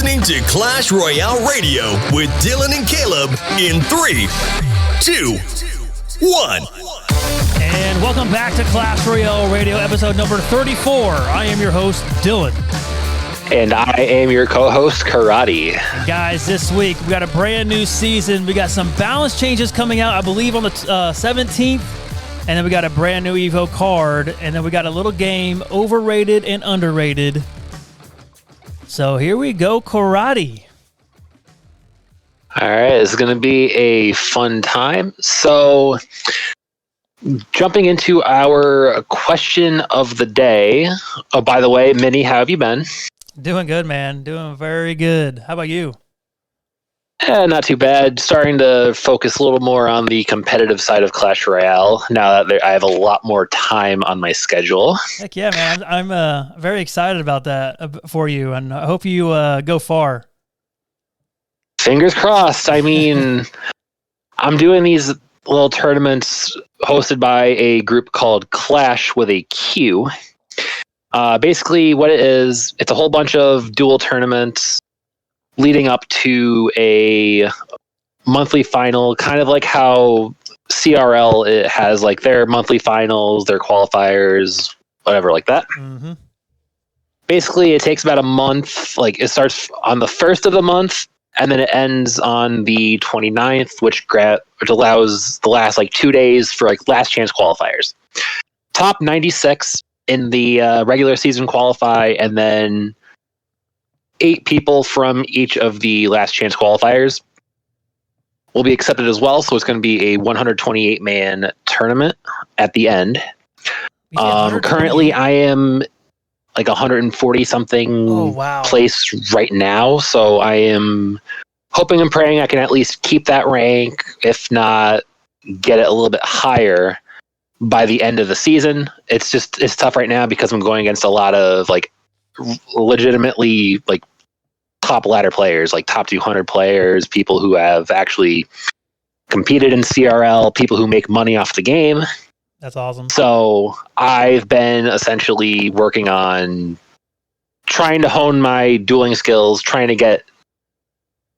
listening to Clash Royale Radio with Dylan and Caleb in 3, 2, 1. And welcome back to Clash Royale Radio, episode number 34. I am your host, Dylan. And I am your co-host, Karate. And guys, this week we got a brand new season. We got some balance changes coming out, I believe, on the 17th. And then we got a brand new Evo card. And then we got a little game, overrated and underrated. So here we go, Karate. All right, it's going to be a fun time. So, jumping into our question of the day. Oh, by the way, Minnie, how have you been? Doing good, man. Doing very good. How about you? Not too bad. Starting to focus a little more on the competitive side of Clash Royale now that I have a lot more time on my schedule. Heck yeah, man. I'm very excited about that for you, and I hope you go far. Fingers crossed. I mean, I'm doing these little tournaments hosted by a group called Clash with a Q. Basically, what it is, it's a whole bunch of duel tournaments leading up to a monthly final, kind of like how CRL it has like their monthly finals, their qualifiers, whatever like that. Mm-hmm. Basically, it takes about a month. Like it starts on the 1st of the month, and then it ends on the 29th, which allows the last like 2 days for like last chance qualifiers. Top 96 in the regular season qualify, and then 8 people from each of the last chance qualifiers will be accepted as well. So it's going to be a 128-man tournament at the end. Currently, I am like 140 something place right now. So I am hoping and praying I can at least keep that rank, if not get it a little bit higher by the end of the season. It's tough right now because I'm going against a lot of like legitimately like top ladder players, like top 200 players, people who have actually competed in CRL, people who make money off the game. That's awesome. So I've been essentially working on trying to hone my dueling skills, trying to get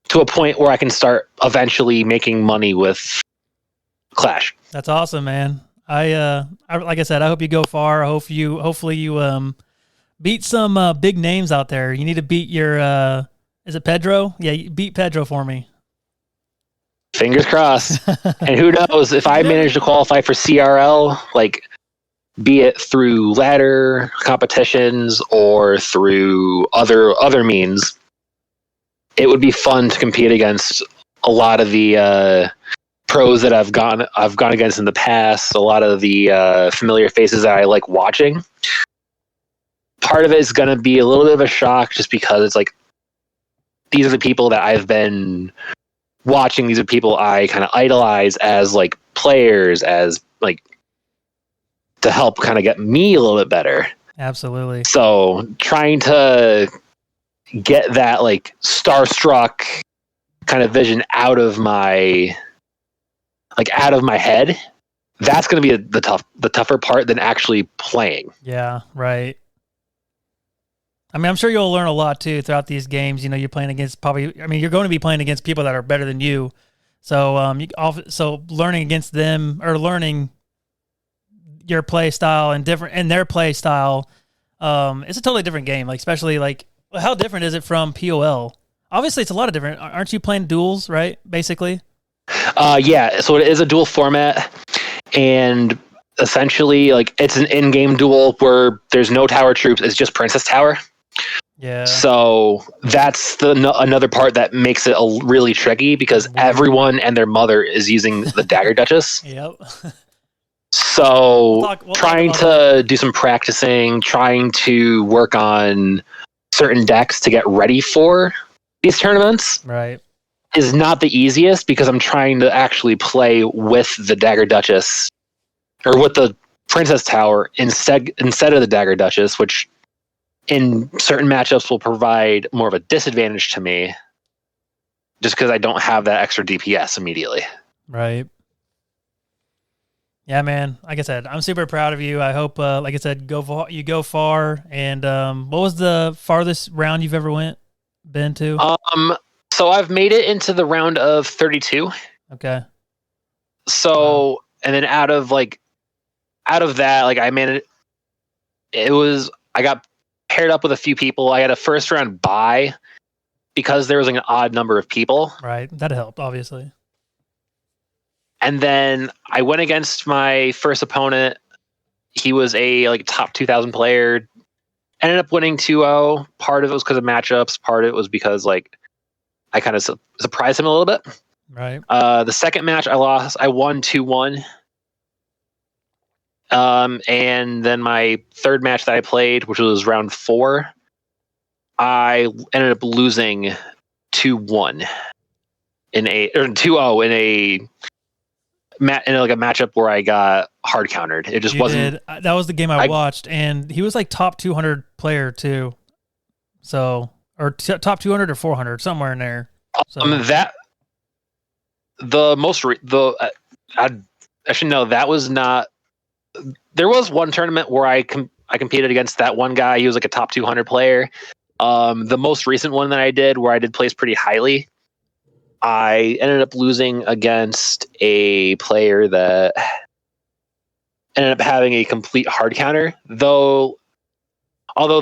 to a point where I can start eventually making money with Clash. That's awesome, man. I like I said, I hope you go far. Hopefully you beat some big names out there. You need to beat your is it Pedro? Yeah, beat Pedro for me. Fingers crossed. And who knows, if I manage to qualify for CRL, like be it through ladder competitions or through other means, it would be fun to compete against a lot of the pros that I've gone against in the past, a lot of the familiar faces that I like watching. Part of it is going to be a little bit of a shock just because it's like, these are the people that I've been watching. These are people I kind of idolize as like players, as like to help kind of get me a little bit better. Absolutely. So trying to get that like starstruck kind of vision out of my head, that's going to be the tougher part than actually playing. Yeah, right. I mean, I'm sure you'll learn a lot too throughout these games. You know, you're playing against you're going to be playing against people that are better than you. So, so learning against them or learning your play style and their play style, it's a totally different game. Like, especially like, how different is it from POL? Obviously, it's a lot of different. Aren't you playing duels, right? Basically. Yeah. So it is a duel format, and essentially, like, it's an in-game duel where there's no tower troops. It's just Princess Tower. Yeah. So that's another part that makes it really tricky because everyone and their mother is using the Dagger Duchess. Yep. So trying to do some practicing, trying to work on certain decks to get ready for these tournaments, right, is not the easiest because I'm trying to actually play with the Dagger Duchess or with the Princess Tower instead of the Dagger Duchess, which in certain matchups will provide more of a disadvantage to me just because I don't have that extra DPS immediately. Right. Yeah, man. Like I said, I'm super proud of you. I hope, like I said, you go far. And what was the farthest round you've ever went been to? So I've made it into the round of 32. Okay. So and then out of that, like I made it. I got paired up with a few people. I had a first round bye because there was like an odd number of people. Right. That helped, obviously. And then I went against my first opponent. He was a like top 2,000 player. Ended up winning 2-0. Part of it was because of matchups. Part of it was because like I kind of surprised him a little bit. Right. The second match I lost. I won 2-1. And then my third match that I played, which was round 4, I ended up losing 2-1 in a 2-0 in a matchup where I got hard countered. It just wasn't. That was the game I watched, and he was like top 200 player too. So top 200 or 400, somewhere in there. So. That actually no, that was not. There was one tournament where I competed against that one guy. He was like a top 200 player. The most recent one that I did, where I did place pretty highly, I ended up losing against a player that ended up having a complete hard counter. Although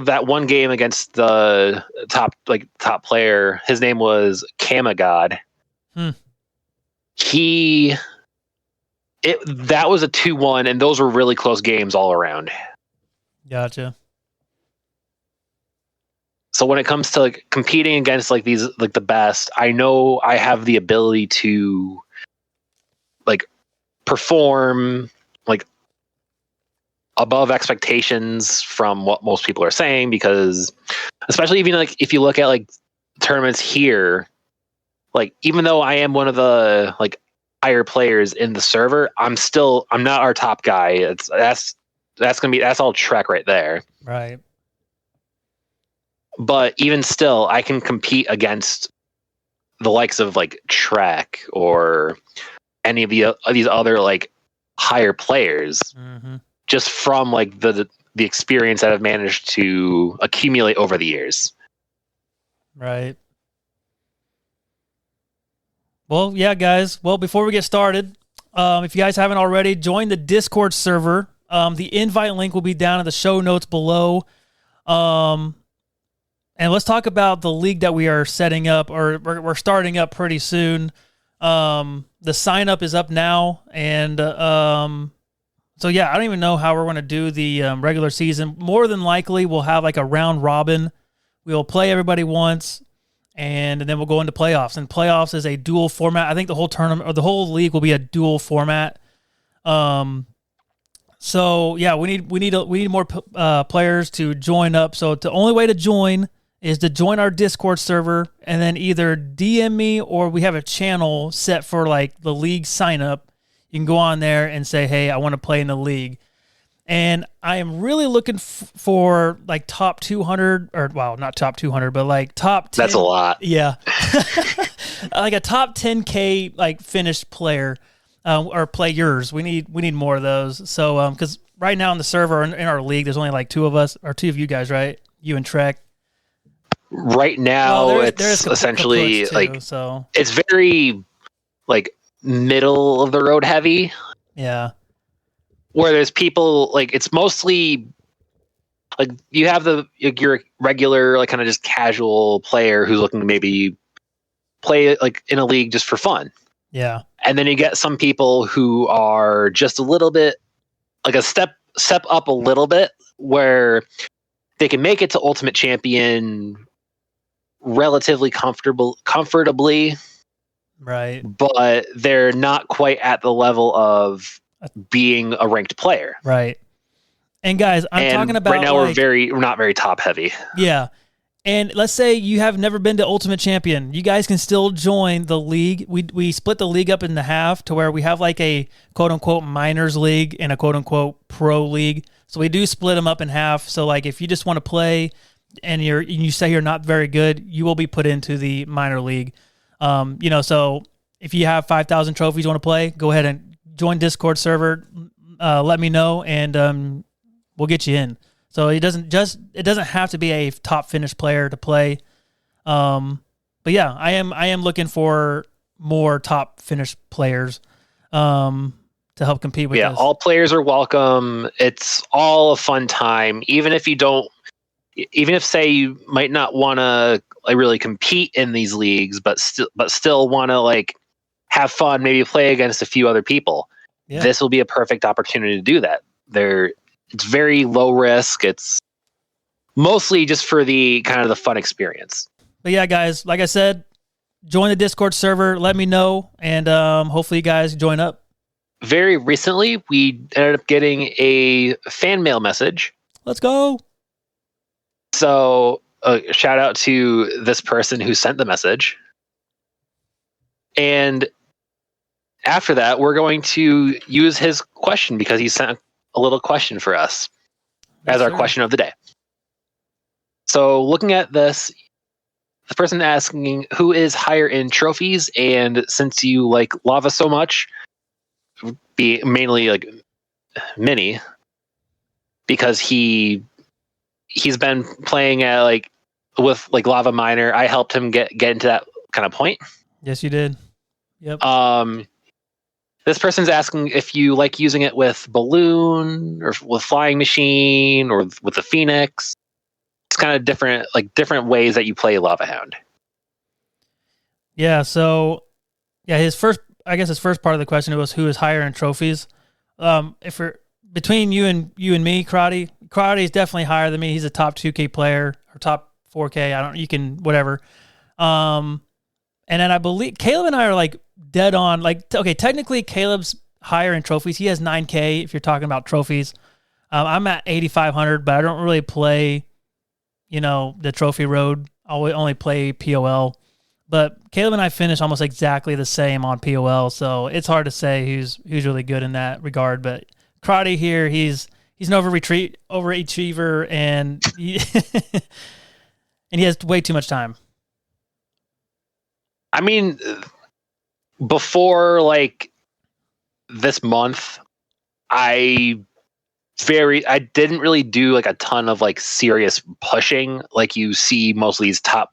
that one game against the top player, his name was Kamagod. That was a 2-1, and those were really close games all around. Gotcha. So when it comes to like competing against like these like the best, I know I have the ability to like perform like above expectations from what most people are saying, because especially even like if you look at like tournaments here, like even though I am one of the like higher players in the server, I'm not our top guy. That's all Trek right there. Right. But even still, I can compete against the likes of like Trek or any of these other like higher players, just from like the experience that I've managed to accumulate over the years. Right. Well, yeah, guys. Well, before we get started, if you guys haven't already, join the Discord server. The invite link will be down in the show notes below. And let's talk about the league that we are setting up, or we're starting up pretty soon. The sign up is up now, and so yeah, I don't even know how we're going to do the regular season. More than likely, we'll have like a round robin. We'll play everybody once, and then we'll go into playoffs. And playoffs is a dual format. I think the whole tournament or the whole league will be a dual format. So yeah, we need more players to join up. So the only way to join is to join our Discord server, and then either DM me, or we have a channel set for like the league sign up. You can go on there and say, hey, I want to play in the league. And I am really looking for like top 200, or well, not top 200, but like top 10. That's a lot. Yeah. Like a top 10K like finished player, or players. We need more of those. So, because right now in the server in our league, there's only like 2 of us, or 2 of you guys, right? You and Trek. Right now, it's essentially too, like so. It's very like middle of the road heavy. Yeah. Where there's people like it's mostly like you have your regular like kind of just casual player who's looking to maybe play like in a league just for fun. Yeah. And then you get some people who are just a little bit like a step up a little bit, where they can make it to Ultimate Champion relatively comfortably, right? But they're not quite at the level of being a ranked player, right? And guys, I'm talking about right now we're not very top heavy. Yeah. And let's say you have never been to Ultimate Champion. You guys can still join the league. We split the league up in the half to where we have like a quote-unquote minors league and a quote-unquote pro league. So we do split them up in half. So like if you just want to play and you say you're not very good, you will be put into the minor league. So if you have 5,000 trophies you want to play, go ahead and join Discord server. Let me know, and we'll get you in. So it doesn't have to be a top finished player to play. But yeah, I am looking for more top Finnish players to help compete with this. All players are welcome. It's all a fun time. Even if say you might not want to really compete in these leagues, but still want to like have fun, maybe play against a few other people. Yeah. This will be a perfect opportunity to do that. It's very low risk. It's mostly just for the kind of the fun experience. But yeah, guys, like I said, join the Discord server. Let me know, and hopefully you guys join up. Very recently, we ended up getting a fan mail message. Let's go. So, shout out to this person who sent the message. And after that, we're going to use his question because he sent a little question for us as our question of the day. So, looking at this, the person asking who is higher in trophies, and since you like lava so much, be mainly like Mini, because he's been playing at like with like Lava Miner. I helped him get into that kind of point. Yes, you did. Yep. This person's asking if you like using it with Balloon or with Flying Machine or with the Phoenix. It's kind of different ways that you play Lava Hound. Yeah. So, yeah, his first part of the question was who is higher in trophies. If we're between you and me, Karate is definitely higher than me. He's a top 2K player or top 4K. You can whatever. And then I believe Caleb and I are like dead on. Like, okay, technically Caleb's higher in trophies. He has 9K if you're talking about trophies. I'm at 8,500, but I don't really play, the trophy road. I only play POL. But Caleb and I finished almost exactly the same on POL, so it's hard to say who's really good in that regard. But Karate here, he's an overachiever, and he and he has way too much time. I mean, before like this month, I didn't really do like a ton of like serious pushing like you see most of these top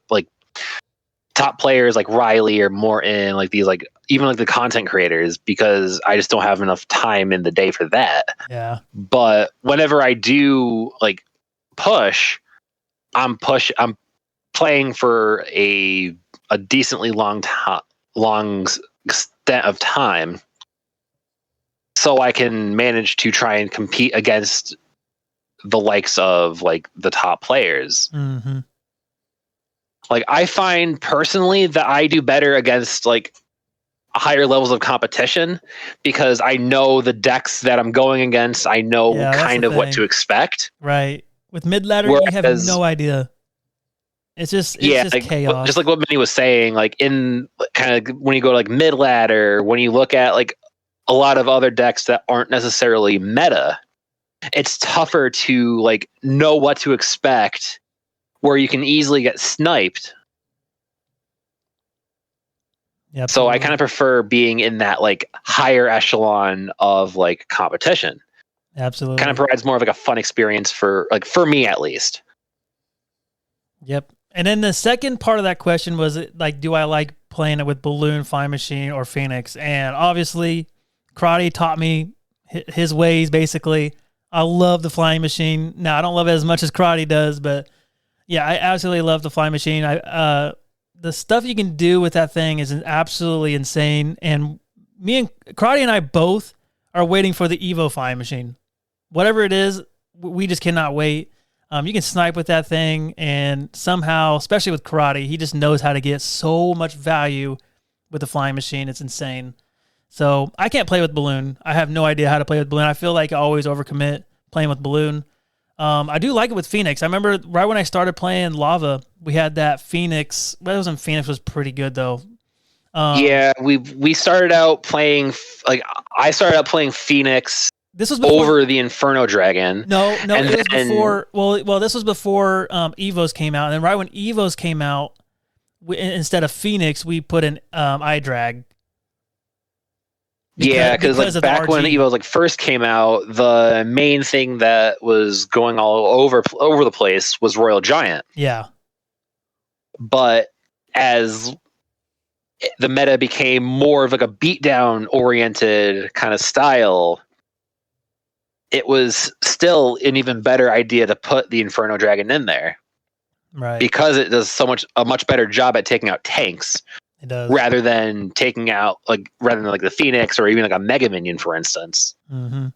players like Riley or Morton, like these like even like the content creators, because I just don't have enough time in the day for that. Yeah. But whenever I do like push, I'm playing for a decently long extent of time, so I can manage to try and compete against the likes of like the top players. Mm-hmm. Like, I find personally that I do better against like higher levels of competition because I know the decks that I'm going against. I know kind of what to expect. Right. With mid ladder, you have no idea. It's just chaos. Just like what Minnie was saying, like in kind of when you go to like mid ladder, when you look at like a lot of other decks that aren't necessarily meta, it's tougher to like know what to expect, where you can easily get sniped. Yep. So I kind of prefer being in that like higher echelon of like competition. Absolutely. Kind of provides more of like a fun experience for me at least. Yep. And then the second part of that question was like, do I like playing it with Balloon, Flying Machine, or Phoenix? And obviously, Karate taught me his ways, basically. I love the Flying Machine. Now, I don't love it as much as Karate does, but yeah, I absolutely love the Flying Machine. The stuff you can do with that thing is absolutely insane. And me and Karate and I both are waiting for the Evo Flying Machine. Whatever it is, we just cannot wait. You can snipe with that thing, and somehow, especially with Karate, he just knows how to get so much value with the Flying Machine. It's insane. So I can't play with Balloon. I have no idea how to play with Balloon. I feel like I always overcommit playing with Balloon. I do like it with Phoenix. I remember right when I started playing Lava, we had that Phoenix. Well, it wasn't Phoenix, was pretty good though. We started out playing I started out playing Phoenix. This was before, over the Inferno Dragon. No, it was before. Well, this was before Evos came out, and then right when Evos came out, instead of Phoenix, we put in iDrag. Because like back when Evos like first came out, the main thing that was going all over the place was Royal Giant. Yeah. But as the meta became more of like a beatdown oriented kind of style, it was still an even better idea to put the Inferno Dragon in there. Right. Because it does a much better job at taking out tanks. It does. Rather than the Phoenix or even like a Mega Minion, for instance. Mm-hmm.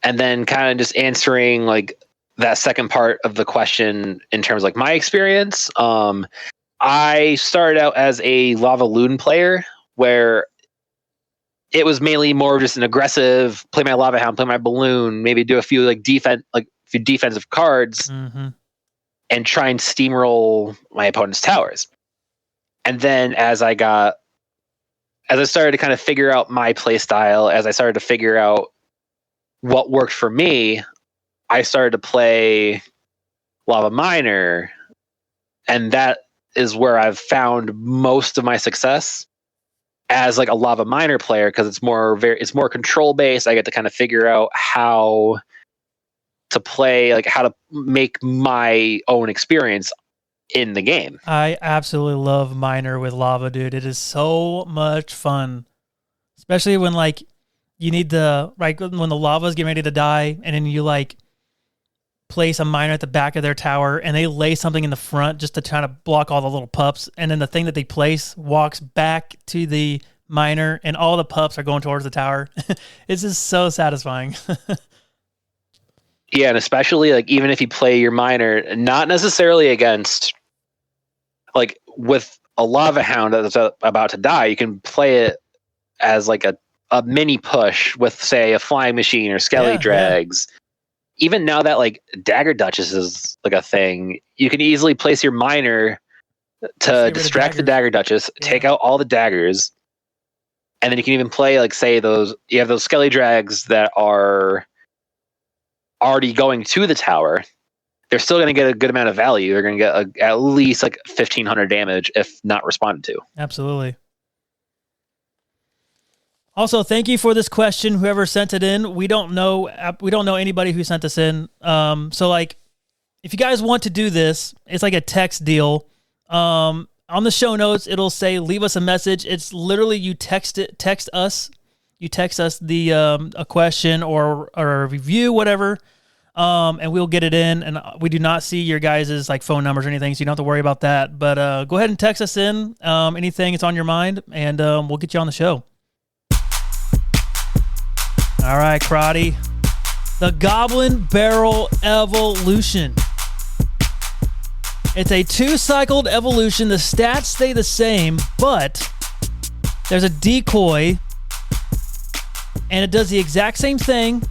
And then kind of just answering like that second part of the question in terms of like my experience. I started out as a Lava Loon player where it was mainly more just an aggressive play my Lava Hound, play my Balloon, maybe do a few defensive cards and try and steamroll my opponent's towers. And then as I started to kind of figure out my play style, as I started to figure out what worked for me, I started to play Lava Miner, and that is where I've found most of my success as like a Lava Miner player, because it's more control based. I get to kind of figure out how to play, like how to make my own experience in the game. I absolutely love Miner with Lava, dude. It is so much fun, especially when like you need when the lava's getting ready to die, and then you like place a Miner at the back of their tower, and they lay something in the front just to try to block all the little pups, and then the thing that they place walks back to the Miner, and all the pups are going towards the tower. It's just so satisfying. Yeah, and especially like even if you play your Miner, not necessarily against like with a Lava Hound that's about to die, you can play it as like a mini push with, say, a Flying Machine or Skelly Drags. Yeah. Even now that like Dagger Duchess is like a thing, you can easily place your Miner to distract the Dagger Duchess, take out all the daggers, and then you can even play like, say, you have those Skelly Drags that are already going to the tower. They're still going to get a good amount of value. They're going to get at least like 1,500 damage if not responded to. Absolutely. Also, thank you for this question. Whoever sent it in, we don't know anybody who sent this in. So like, if you guys want to do this, it's like a text deal. On the show notes, it'll say leave us a message. It's literally you text us. You text us the a question or a review, whatever, and we'll get it in. And we do not see your guys' like phone numbers or anything, so you don't have to worry about that. But go ahead and text us in anything that's on your mind, and we'll get you on the show. All right, Crotty. The Goblin Barrel Evolution. It's a 2-cycled evolution. The stats stay the same, but there's a decoy, and it does the exact same thing,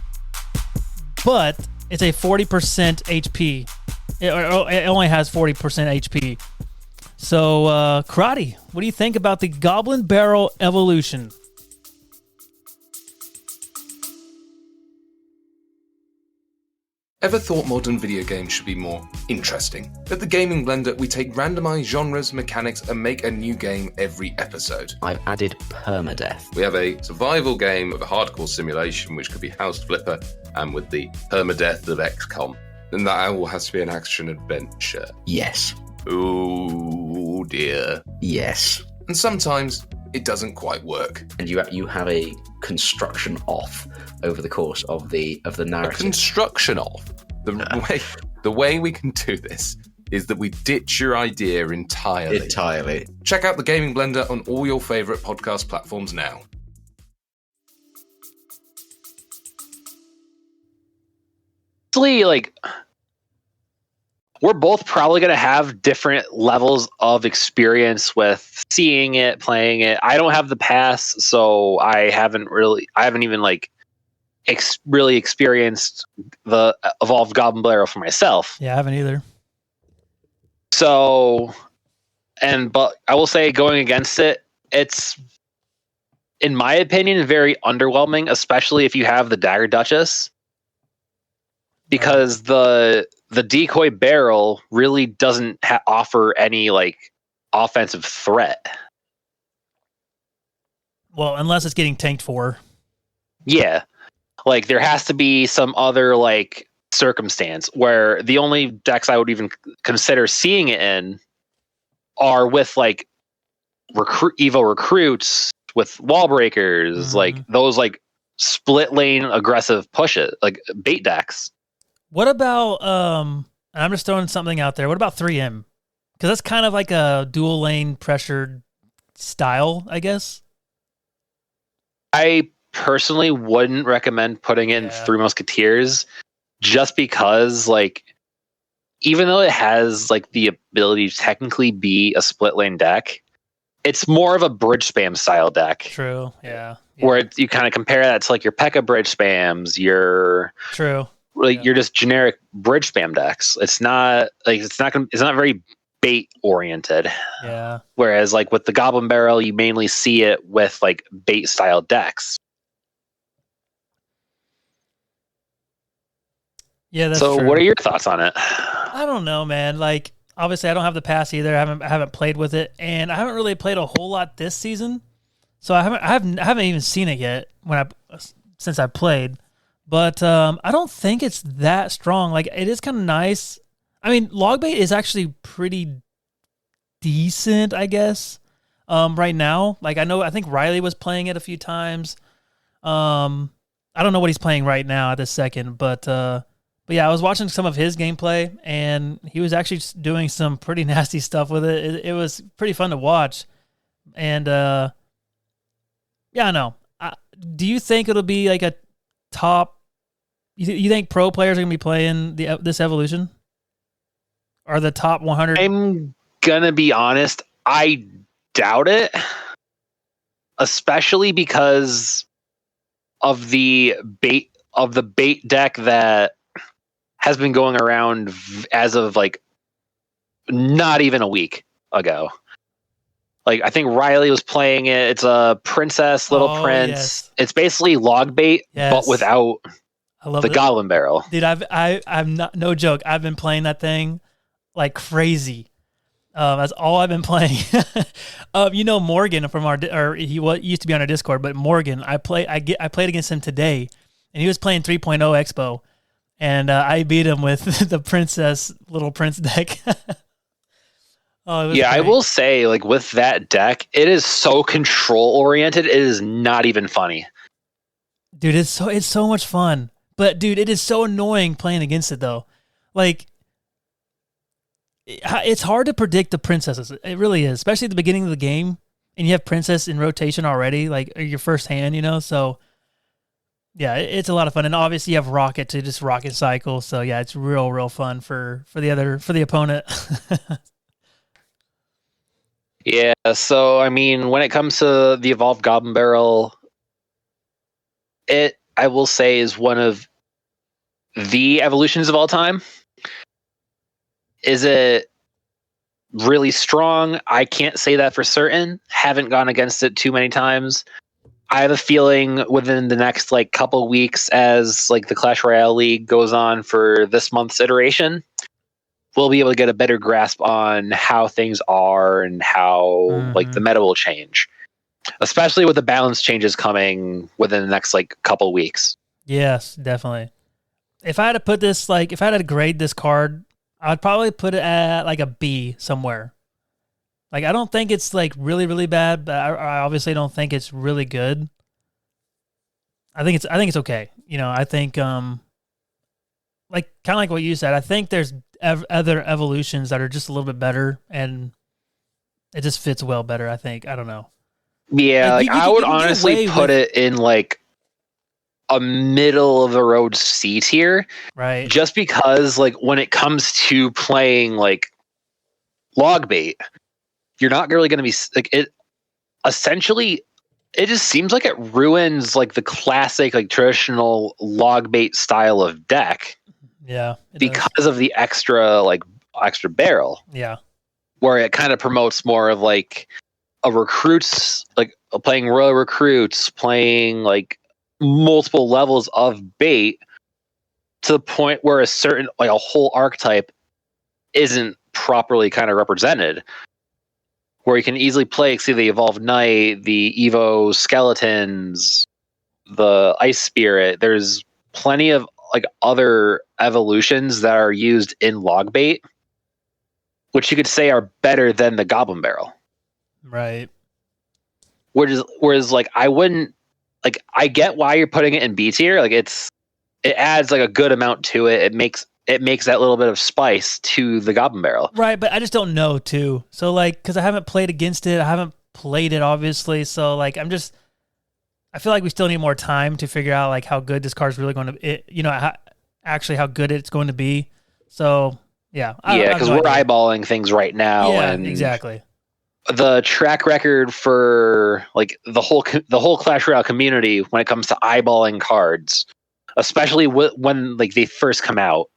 but it's a 40% HP. It only has 40% HP. So, Crotty, what do you think about the Goblin Barrel Evolution? Ever thought modern video games should be more interesting? At the Gaming Blender, we take randomized genres, mechanics, and make a new game every episode. I've added permadeath. We have a survival game of a hardcore simulation, which could be House Flipper, and with the permadeath of XCOM. And that all has to be an action adventure. Yes. Oh dear. Yes. And sometimes it doesn't quite work. And you have a construction off over the course of the narrative. A construction off. The way we can do this is that we ditch your idea entirely. Entirely. Check out the Gaming Blender on all your favourite podcast platforms now. Like, we're both probably going to have different levels of experience with seeing it, playing it. I don't have the pass, so I haven't even like really experienced the Evolved Goblin Barrel for myself. Yeah, I haven't either. So, but I will say, going against it, it's, in my opinion, very underwhelming, especially if you have the Dagger Duchess, because the decoy barrel really doesn't offer any like offensive threat. Well, unless it's getting tanked for. Yeah. Like there has to be some other like circumstance where the only decks I would even consider seeing it in are with like Evo recruits with wall breakers, like those like split lane aggressive pushes, like bait decks. What about I'm just throwing something out there. What about 3M? Because that's kind of like a dual lane pressured style, I guess. I personally wouldn't recommend putting in Three Musketeers just because, like, even though it has like the ability to technically be a split lane deck, it's more of a bridge spam style deck. True. Yeah. Where you kind of compare that to like your P.E.K.K.A. bridge spams, your you're just generic bridge spam decks. It's not very bait oriented. Yeah. Whereas like with the Goblin Barrel, you mainly see it with like bait style decks. Yeah, that's so true. What are your thoughts on it? I don't know, man. Like, obviously I don't have the pass either. I haven't played with it, and I haven't really played a whole lot this season. So I haven't even seen it yet since I played. But I don't think it's that strong. Like, it is kind of nice. I mean, Logbait is actually pretty decent, I guess. Right now, like I think Riley was playing it a few times. I don't know what he's playing right now at this second, but yeah, I was watching some of his gameplay, and he was actually doing some pretty nasty stuff with it. It was pretty fun to watch, and yeah, I know. Do you think it'll be like a top? You think pro players are gonna be playing this evolution? Are the top 100? I'm gonna be honest. I doubt it, especially because of the bait deck that has been going around as of like not even a week ago. Like, I think Riley was playing it. It's a Princess, Little Prince. Yes. It's basically log bait, but without the Goblin Barrel. Dude, I'm not, no joke. I've been playing that thing like crazy. That's all I've been playing. You know Morgan from he used to be on our Discord, but Morgan, I played against him today, and he was playing 3.0 Expo, and I beat him with the Princess Little Prince deck. Great. I will say, like, with that deck, it is so control oriented. It is not even funny. Dude, it's so much fun. But dude, it is so annoying playing against it though. Like, it's hard to predict the princesses. It really is, especially at the beginning of the game, and you have princess in rotation already, like your first hand, you know. So yeah, it's a lot of fun, and obviously you have rocket to just rocket cycle. So yeah, it's real fun for the opponent. Yeah, so I mean, when it comes to the Evolved Goblin Barrel, I will say, is one of the evolutions of all time. Is it really strong? I can't say that for certain. Haven't gone against it too many times. I have a feeling within the next like couple weeks, as like the Clash Royale League goes on for this month's iteration, we'll be able to get a better grasp on how things are and how like the meta will change, especially with the balance changes coming within the next like couple weeks. Yes, definitely. If I had to put this, like, if I had to grade this card, I'd probably put it at like a B somewhere. Like, I don't think it's like really bad, but I obviously don't think it's really good. I think it's okay. You know, I think like kind of like what you said. I think there's other evolutions that are just a little bit better, and it just fits well better. I think. I don't know. Yeah, like I would honestly put it in like a middle of the road C tier, right? Just because, like, when it comes to playing like log bait, you're not really going to be like it. Essentially, it just seems like it ruins like the classic, like traditional log bait style of deck. Yeah, because of the extra barrel. Yeah, where it kind of promotes more of like a recruits, like playing royal recruits, playing like multiple levels of bait to the point where a whole archetype isn't properly kind of represented. Where you can easily play, see the Evolved Knight, the Evo Skeletons, the Ice Spirit. There's plenty of like other evolutions that are used in log bait which you could say are better than the Goblin Barrel. Right. Whereas like I wouldn't like I get why you're putting it in B tier. Like it adds like a good amount to it. It makes that little bit of spice to the Goblin Barrel. Right, but I just don't know too. So like, because I haven't played against it, I haven't played it obviously. So like, I feel like we still need more time to figure out like how good this card is really going to, actually how good it's going to be. So yeah, because we're eyeballing things right now. Yeah, and exactly. The track record for like the whole Clash Royale community when it comes to eyeballing cards, especially when like they first come out,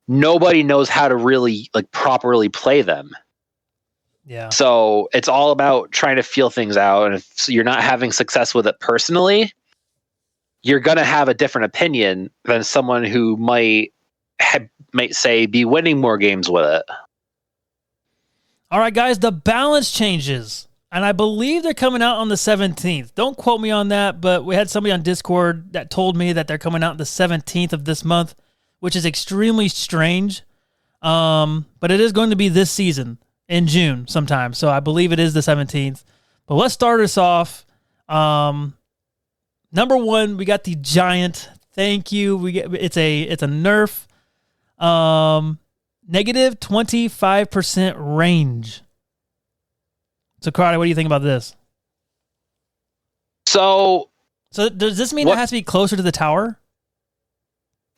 nobody knows how to really like properly play them. Yeah. So it's all about trying to feel things out, and if you're not having success with it personally, you're gonna have a different opinion than someone who might say be winning more games with it. All right, guys, the balance changes, and I believe they're coming out on the 17th. Don't quote me on that, but we had somebody on Discord that told me that they're coming out the 17th of this month, which is extremely strange. But it is going to be this season in June sometime, so I believe it is the 17th. But let's start us off. Number one, we got the Giant. Thank you. It's a nerf. Negative 25% range. So, Karate, what do you think about this? So does this mean it has to be closer to the tower?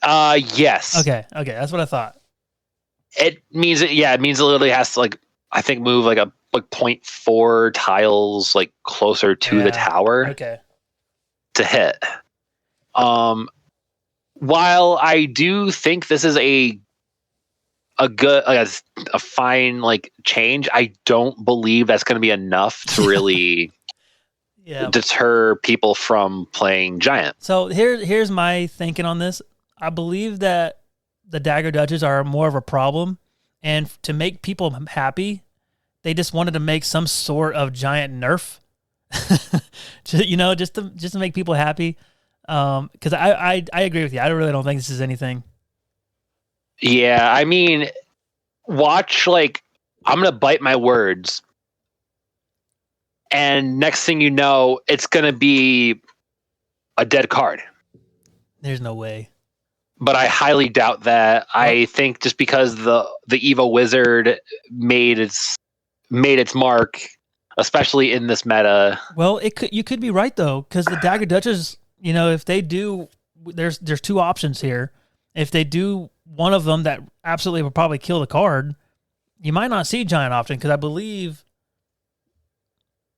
Yes. Okay, that's what I thought. It means it literally has to like I think move like 0.4 tiles like closer to the tower. Okay. To hit. While I do think this is a good, a fine like change, I don't believe that's going to be enough to really deter people from playing Giant. So here's my thinking on this. I believe that the Dagger Duchess are more of a problem, and to make people happy, they just wanted to make some sort of Giant nerf. just to make people happy. Because I agree with you. I really don't think this is anything. Yeah, I mean, watch, like, I'm going to bite my words. And next thing you know, it's going to be a dead card. There's no way. But I highly doubt that. I think just because the Evo Wizard made its mark, especially in this meta. Well, you could be right, though, because the Dagger Duchess, if they do, there's two options here. If they do one of them that absolutely will probably kill the card, you might not see Giant often, because I believe,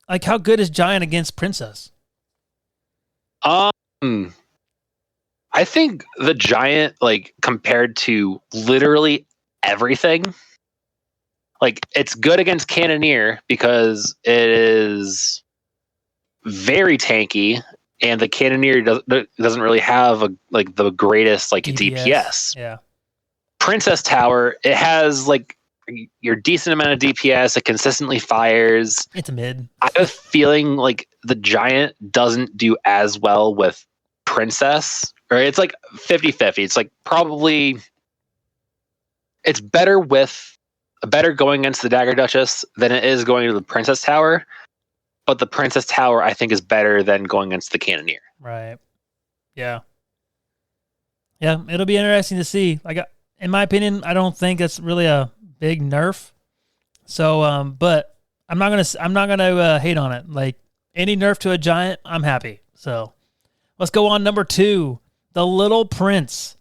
like, how good is Giant against Princess? I think the Giant, like, compared to literally everything, like, it's good against Cannoneer because it is very tanky, and the Cannoneer doesn't really have the greatest DPS. Yeah. Princess Tower, it has like your decent amount of DPS. It consistently fires. It's a mid. I have a feeling like the Giant doesn't do as well with Princess, or it's like 50-50. It's like probably it's better going against the Dagger Duchess than it is going to the Princess Tower. But the Princess Tower, I think, is better than going against the Cannoneer. Right. Yeah. Yeah, it'll be interesting to see. Like, in my opinion, I don't think it's really a big nerf. So, but I'm not gonna hate on it. Like, any nerf to a Giant, I'm happy. So, let's go on number 2, the Little Prince,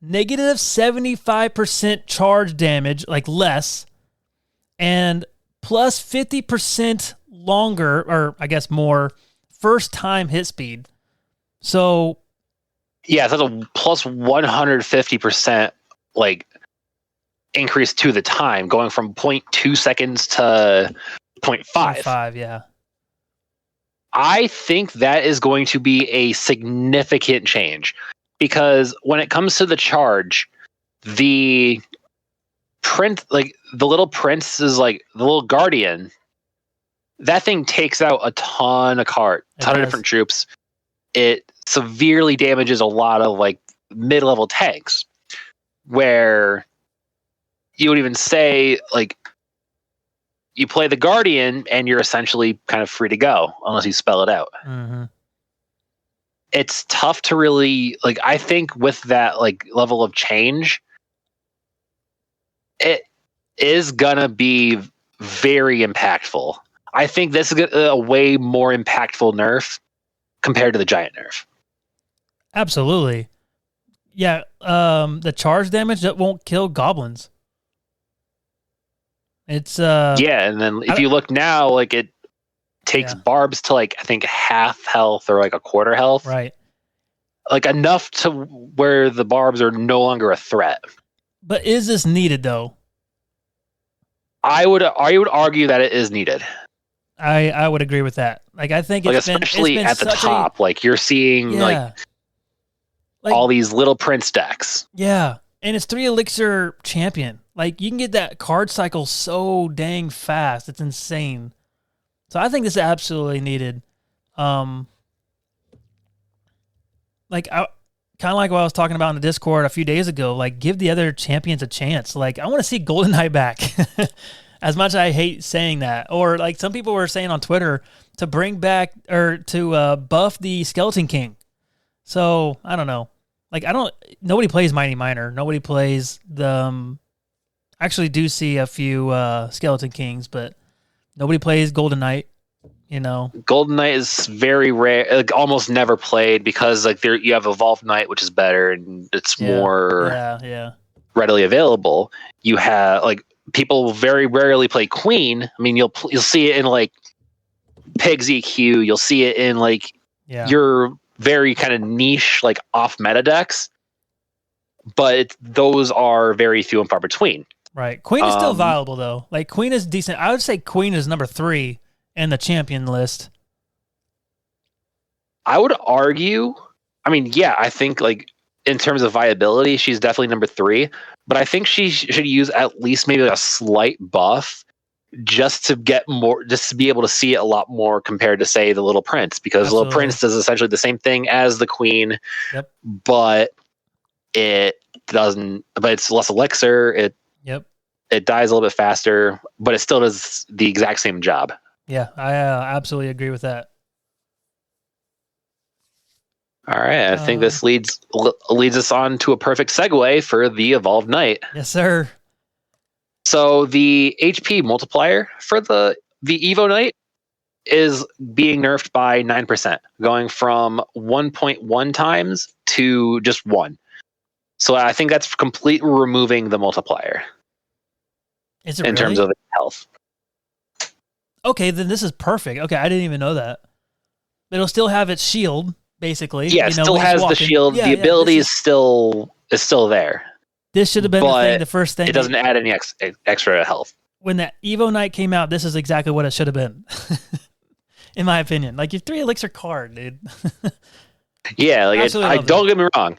negative 75% charge damage, like less, and plus 50% longer, or I guess more, first time hit speed. So yeah, that's a plus 150% like increase to the time, going from 0.2 seconds to 0.5. 0.5, yeah. I think that is going to be a significant change, because when it comes to the charge, the Little Prince is like the little guardian. That thing takes out a ton of of different troops. It severely damages a lot of like mid-level tanks, where you would even say like you play the Guardian and you're essentially kind of free to go unless you spell it out. Mm-hmm. It's tough to really like. I think with that like level of change, it is gonna be very impactful. I think this is a way more impactful nerf compared to the giant nerf. Absolutely. Yeah, the charge damage that won't kill goblins. It's Yeah, and then if you look now, like it takes Yeah. barbs to like I think half health or like a quarter health. right. Like enough to where the barbs are no longer a threat. But is this needed though? I would argue that it is needed. I would agree with that. Like I think Like it's especially been at the such top, like you're seeing like all these little prince decks. yeah, and it's 3 elixir champion. Like you can get that card cycle so dang fast. It's insane. So I think this is absolutely needed. Like I kind of like what I was talking about in the Discord a few days ago. Like give the other champions a chance. Like I want to see Golden Knight back. As much as I hate saying that, or like some people were saying on Twitter to bring back or to buff the Skeleton King. So I don't know. Like nobody plays Mighty Miner. Nobody plays the. I actually do see a few Skeleton Kings, but nobody plays Golden Knight. You know, Golden Knight is very rare, like almost never played because like there you have Evolved Knight, which is better and it's more readily available. You have like people very rarely play Queen. I mean, you'll see it in like Pig ZQ. You'll see it in like your very kind of niche like off meta decks, but those are very few and far between. Right. Queen is still viable though. Like Queen is decent. I would say Queen is number 3 in the champion list. I would argue. I mean, yeah, I think like in terms of viability, she's definitely number 3. But I think she should use at least maybe a slight buff just to get more, just to be able to see it a lot more compared to say the Little Prince, because Absolutely. Little Prince does essentially the same thing as the Queen, but it doesn't. But it's less elixir. It dies a little bit faster, but it still does the exact same job. Yeah, I absolutely agree with that. All right, I think this leads us on to a perfect segue for the Evolved Knight. Yes, sir. So the HP multiplier for the Evo Knight is being nerfed by 9%, going from 1.1 times to just 1. So I think that's completely removing the multiplier. Is it in terms of health? Okay, then this is perfect. Okay, I didn't even know that. It'll still have its shield, basically. Yeah, it still has the shield. The ability is still there. This should have been the first thing. It doesn't add any extra health. When that Evo Knight came out, this is exactly what it should have been. In my opinion. Like your 3 elixir card, dude. Yeah, like don't get me wrong.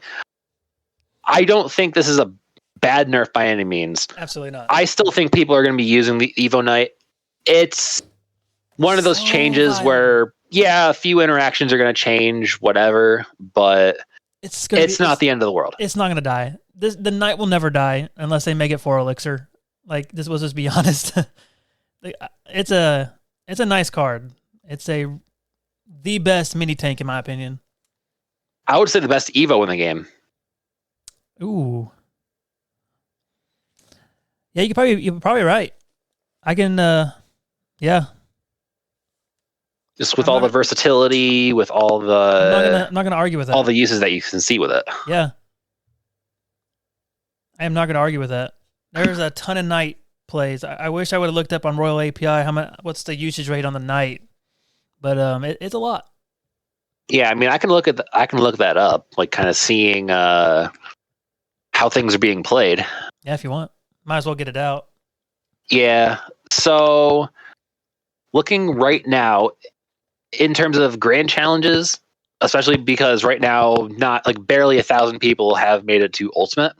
I don't think this is a bad nerf by any means. Absolutely not. I still think people are going to be using the Evo Knight. It's one of those changes where, yeah, a few interactions are going to change, whatever, but it's not the end of the world. It's not going to die. The Knight will never die unless they make it 4 elixir. Like, let's just be honest. It's a nice card. It's the best mini tank in my opinion. I would say the best Evo in the game. Ooh. Yeah, you're probably right. I can, yeah. Just with all the versatility, with all the... I'm not gonna argue with that. All the uses that you can see with it. Yeah. I am not gonna argue with that. There's a ton of Knight plays. I wish I would have looked up on Royal API what's the usage rate on the Knight, but it's a lot. Yeah, I mean, I can look that up, like kind of seeing how things are being played. Yeah, if you want. Might as well get it out. Yeah. So looking right now in terms of grand challenges, especially because right now not like barely 1,000 people have made it to Ultimate.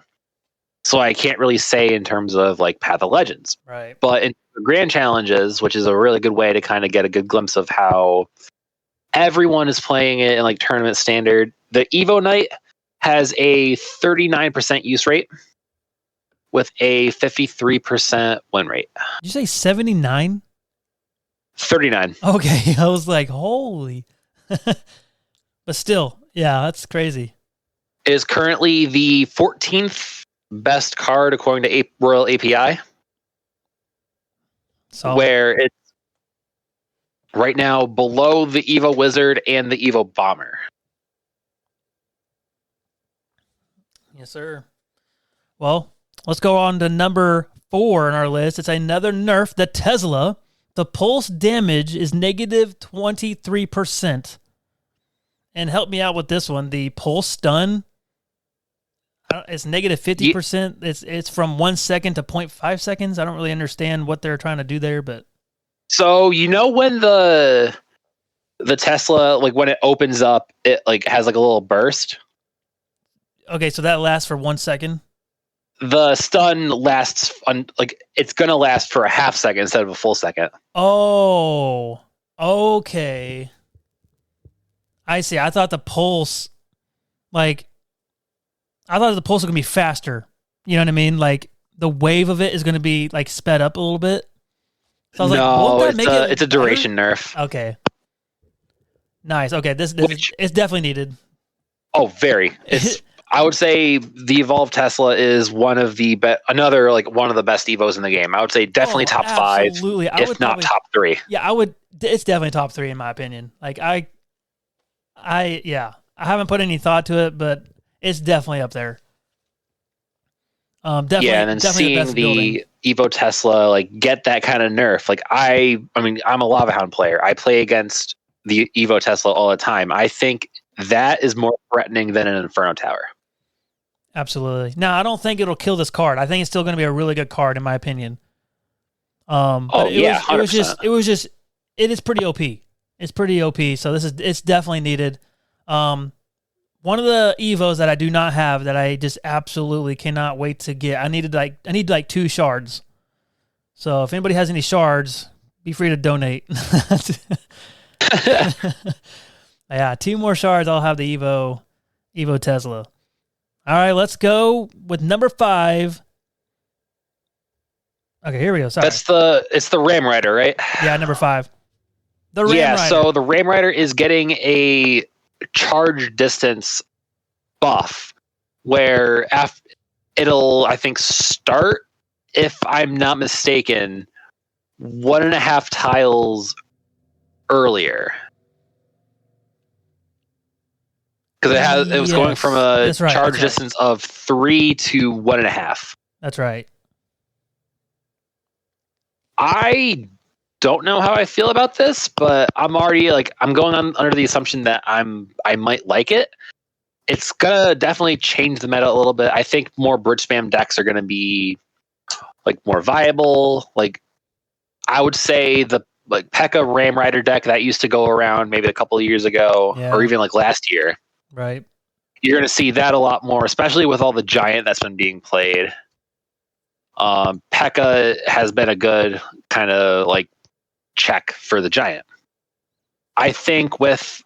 So I can't really say in terms of like Path of Legends. Right. But in grand challenges, which is a really good way to kind of get a good glimpse of how everyone is playing it in like tournament standard, the Evo Knight has a 39% use rate, with a 53% win rate. Did you say 79? 39. Okay, I was like, holy. But still, yeah, that's crazy. Is currently the 14th best card according to Royal API. So Where it's right now below the Evo Wizard and the Evo Bomber. yes, sir. Well, let's go on to number 4 on our list. It's another nerf, the Tesla. The pulse damage is negative 23%. And help me out with this one. The pulse stun, it's negative 50%. It's from 1 second to 0.5 seconds. I don't really understand what they're trying to do there, but So when the Tesla, like when it opens up, it like has like a little burst. okay, so that lasts for 1 second. The stun lasts it's gonna last for a half second instead of a full second. Oh, okay. I see. I thought the pulse was going to be faster. You know what I mean? Like the wave of it is going to be like sped up a little bit. So I was like, won't that it's a duration nerf. Okay. Nice. Okay, this it's definitely needed. Oh, very. I would say the Evolve Tesla is one of the best Evos in the game. I would say definitely top 5, absolutely. if not top 3. Yeah, I would. It's definitely top 3 in my opinion. Like I haven't put any thought to it, but it's definitely up there. Definitely, yeah, and then definitely seeing the Evo Tesla like get that kind of nerf, like I mean, I'm a Lava Hound player. I play against the Evo Tesla all the time. I think that is more threatening than an Inferno Tower. Absolutely. Now, I don't think it'll kill this card. I think it's still going to be a really good card, in my opinion. It is pretty OP. It's pretty OP. So it's definitely needed. One of the Evos that I do not have that I just absolutely cannot wait to get. I need 2 shards. So if anybody has any shards, be free to donate. Yeah, 2 more shards. I'll have the Evo Tesla. All right, let's go with number 5. Okay, here we go. Sorry. It's the Ram Rider, right? Yeah, number 5. The Ram Rider. So the Ram Rider is getting a charge distance buff where it'll, I think, start, if I'm not mistaken, 1.5 tiles earlier. Because it was going from a charge distance of 3 to 1.5. That's right. I don't know how I feel about this, but I'm already I'm going on under the assumption that I might like it. It's gonna definitely change the meta a little bit. I think more bridge spam decks are gonna be more viable. I would say the P.E.K.K.A. Ram Rider deck that used to go around maybe a couple of years ago, or even last year. Right. You're going to see that a lot more, especially with all the giant that's been being played. P.E.K.K.A. has been a good kind of check for the giant. I think with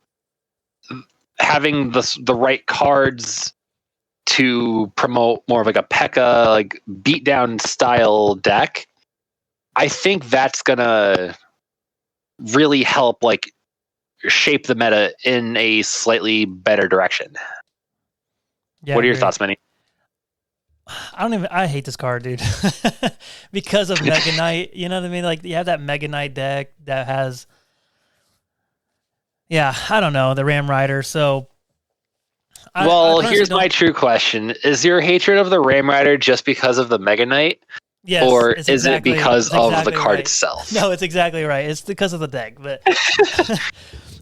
having the right cards to promote more of a P.E.K.K.A. beatdown style deck, I think that's going to really help shape the meta in a slightly better direction. Yeah, what are your thoughts, Manny? I hate this card, dude. Because of Mega Knight. You know what I mean? You have that Mega Knight deck that has, I don't know, the Ram Rider. So, here's my true question. Is your hatred of the Ram Rider just because of the Mega Knight? Yes, or is it because of the card itself? No, it's exactly right. It's because of the deck. But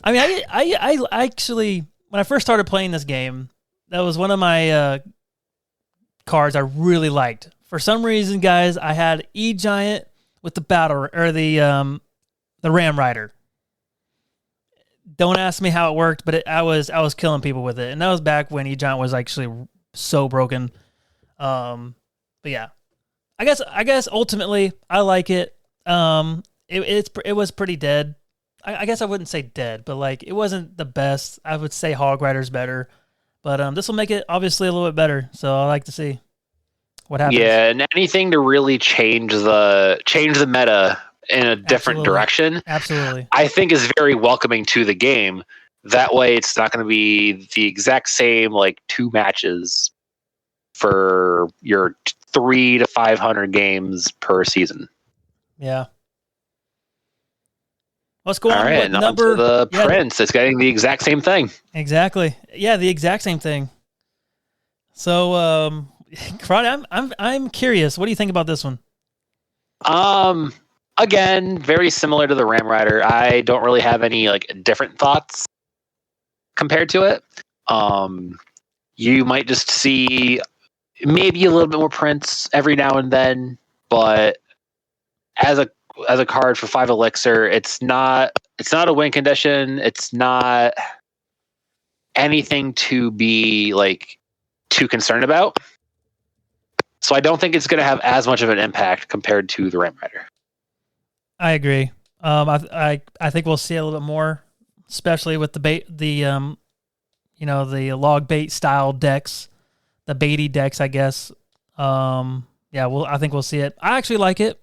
I mean, I actually, when I first started playing this game, that was one of my cards I really liked. For some reason, guys, I had E-Giant with the battle or the Ram Rider. Don't ask me how it worked, but I was killing people with it, and that was back when E-Giant was actually so broken. But yeah. I guess ultimately I like it. It was pretty dead. I guess I wouldn't say dead, but it wasn't the best. I would say Hog Rider's better, but this will make it obviously a little bit better. So I like to see. what happens. Yeah, and anything to really change the meta in a different Absolutely. direction, Absolutely. I think is very welcoming to the game. That way, it's not going to be the exact same like 2 matches for your 300 to 500 games per season. Yeah. Let's go All on right, with and on number to the Prince. It's getting the exact same thing. Exactly. Yeah, the exact same thing. So, Karate, I'm curious. What do you think about this one? Again, very similar to the Ram Rider. I don't really have any like different thoughts compared to it. You might just see maybe a little bit more Prince every now and then, but as a card for 5 elixir, it's not a win condition. It's not anything to be like too concerned about. So I don't think it's going to have as much of an impact compared to the Ram Rider. I agree. I think we'll see a little bit more, especially with the log bait style decks, the baity decks, I guess. I think we'll see it. I actually like it.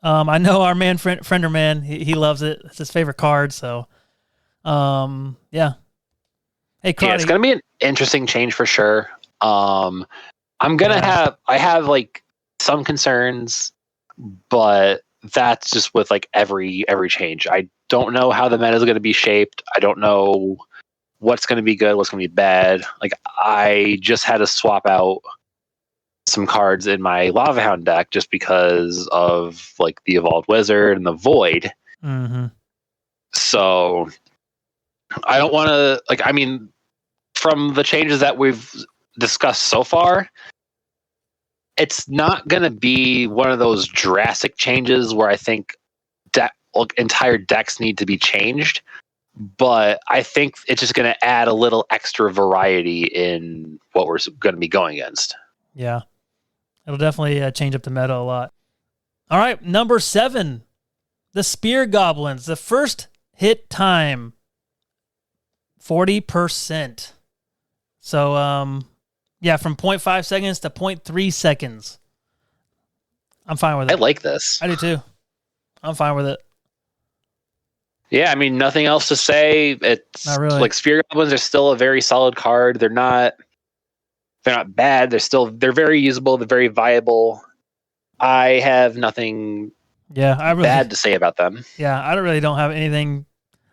I know our man Frienderman, he loves it. It's his favorite card. So, yeah. Hey, Karate. Yeah, it's going to be an interesting change for sure. I have like some concerns, but that's just with like every change. I don't know how the meta is going to be shaped. I don't know what's going to be good, what's going to be bad. Like I just had to swap out some cards in my Lava Hound deck just because of like the Evolved Wizard and the Void. Mm-hmm. So I don't want to from the changes that we've discussed so far, it's not going to be one of those drastic changes where I think entire decks need to be changed, but I think it's just going to add a little extra variety in what we're going to be going against. Yeah, it'll definitely change up the meta a lot. All right, number 7, the Spear Goblins. The first hit time, 40%. So, from 0.5 seconds to 0.3 seconds. I'm fine with it. I like this. I do too. I'm fine with it. Yeah, I mean, nothing else to say. It's Not really. like Spear Goblins are still a very solid card. They're not bad. They're very usable. They're very viable. I have nothing bad to say about them. Yeah, I don't have anything.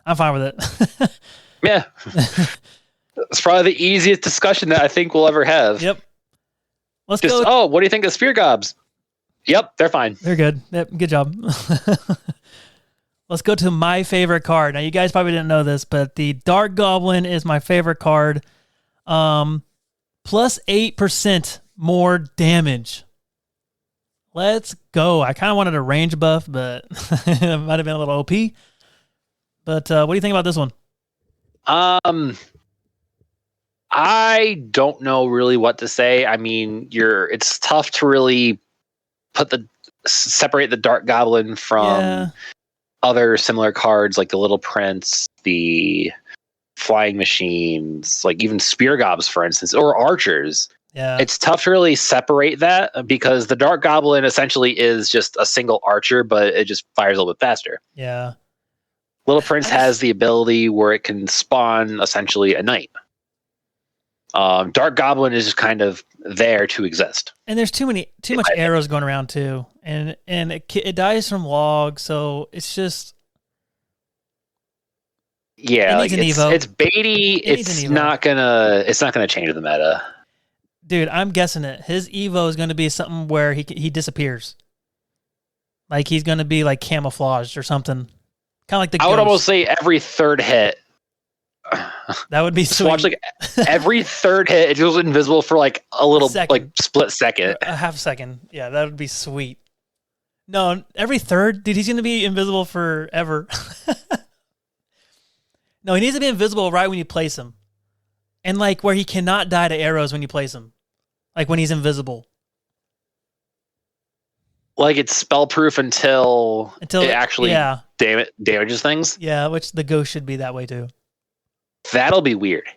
I'm fine with it. Yeah. It's probably the easiest discussion that I think we'll ever have. Yep. Let's Just, go. what do you think of Spear Gobs? Yep, they're fine. They're good. Yep, good job. Let's go to my favorite card. Now, you guys probably didn't know this, but the Dark Goblin is my favorite card. Plus 8% more damage. Let's go. I kind of wanted a range buff, but it might have been a little OP. But what do you think about this one? I don't know really what to say. I mean, it's tough to really separate the Dark Goblin from other similar cards like the Little Prince, the Flying Machines, like even Spear Gobs, for instance, or Archers. Yeah. It's tough to really separate that because the Dark Goblin essentially is just a single archer, but it just fires a little bit faster. Yeah. Little Prince has the ability where it can spawn essentially a knight. Dark Goblin is just kind of there to exist. And there's too much arrows going around too, and it dies from log, so it's just it's baity. It's not gonna change the meta. Dude, I'm guessing it. His Evo is going to be something where he disappears, like he's going to be like camouflaged or something, kind of like the. I would almost say every third hit. That would be sweet. Watch like every third hit, it goes invisible for like a little like split second, a half second. Yeah, that would be sweet. No, every third, dude, he's gonna be invisible forever. No, he needs to be invisible right when you place him, and like where he cannot die to arrows when you place him, like when he's invisible. Like it's spell proof until it actually damages things. Yeah, which the ghost should be that way too. That'll be weird.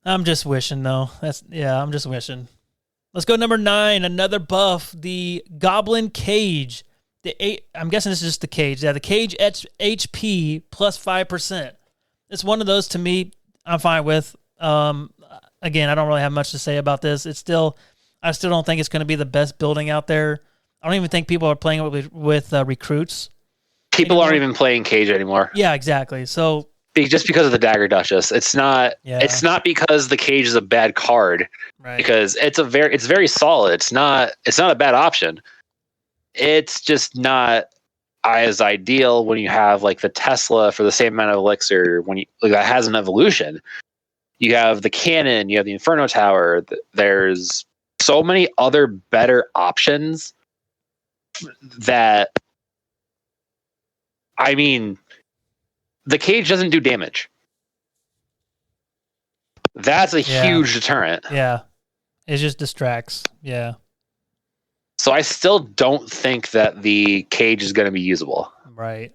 I'm just wishing, though. I'm just wishing. Let's go number 9, another buff, the Goblin Cage. I'm guessing this is just the cage. Yeah, the cage HP plus 5%. It's one of those, to me, I'm fine with. Again, I don't really have much to say about this. I still don't think it's going to be the best building out there. I don't even think people are playing it with recruits. People aren't even playing cage anymore. Yeah, exactly. So just because of the Dagger Duchess, it's not. Yeah. It's not because the cage is a bad card. right. Because it's very solid. It's not a bad option. It's just not as ideal when you have like the Tesla for the same amount of elixir that has an evolution. You have the cannon, you have the Inferno Tower. There's so many other better options that, I mean, the cage doesn't do damage. That's a huge deterrent. Yeah. It just distracts. Yeah. So I still don't think that the cage is going to be usable. Right.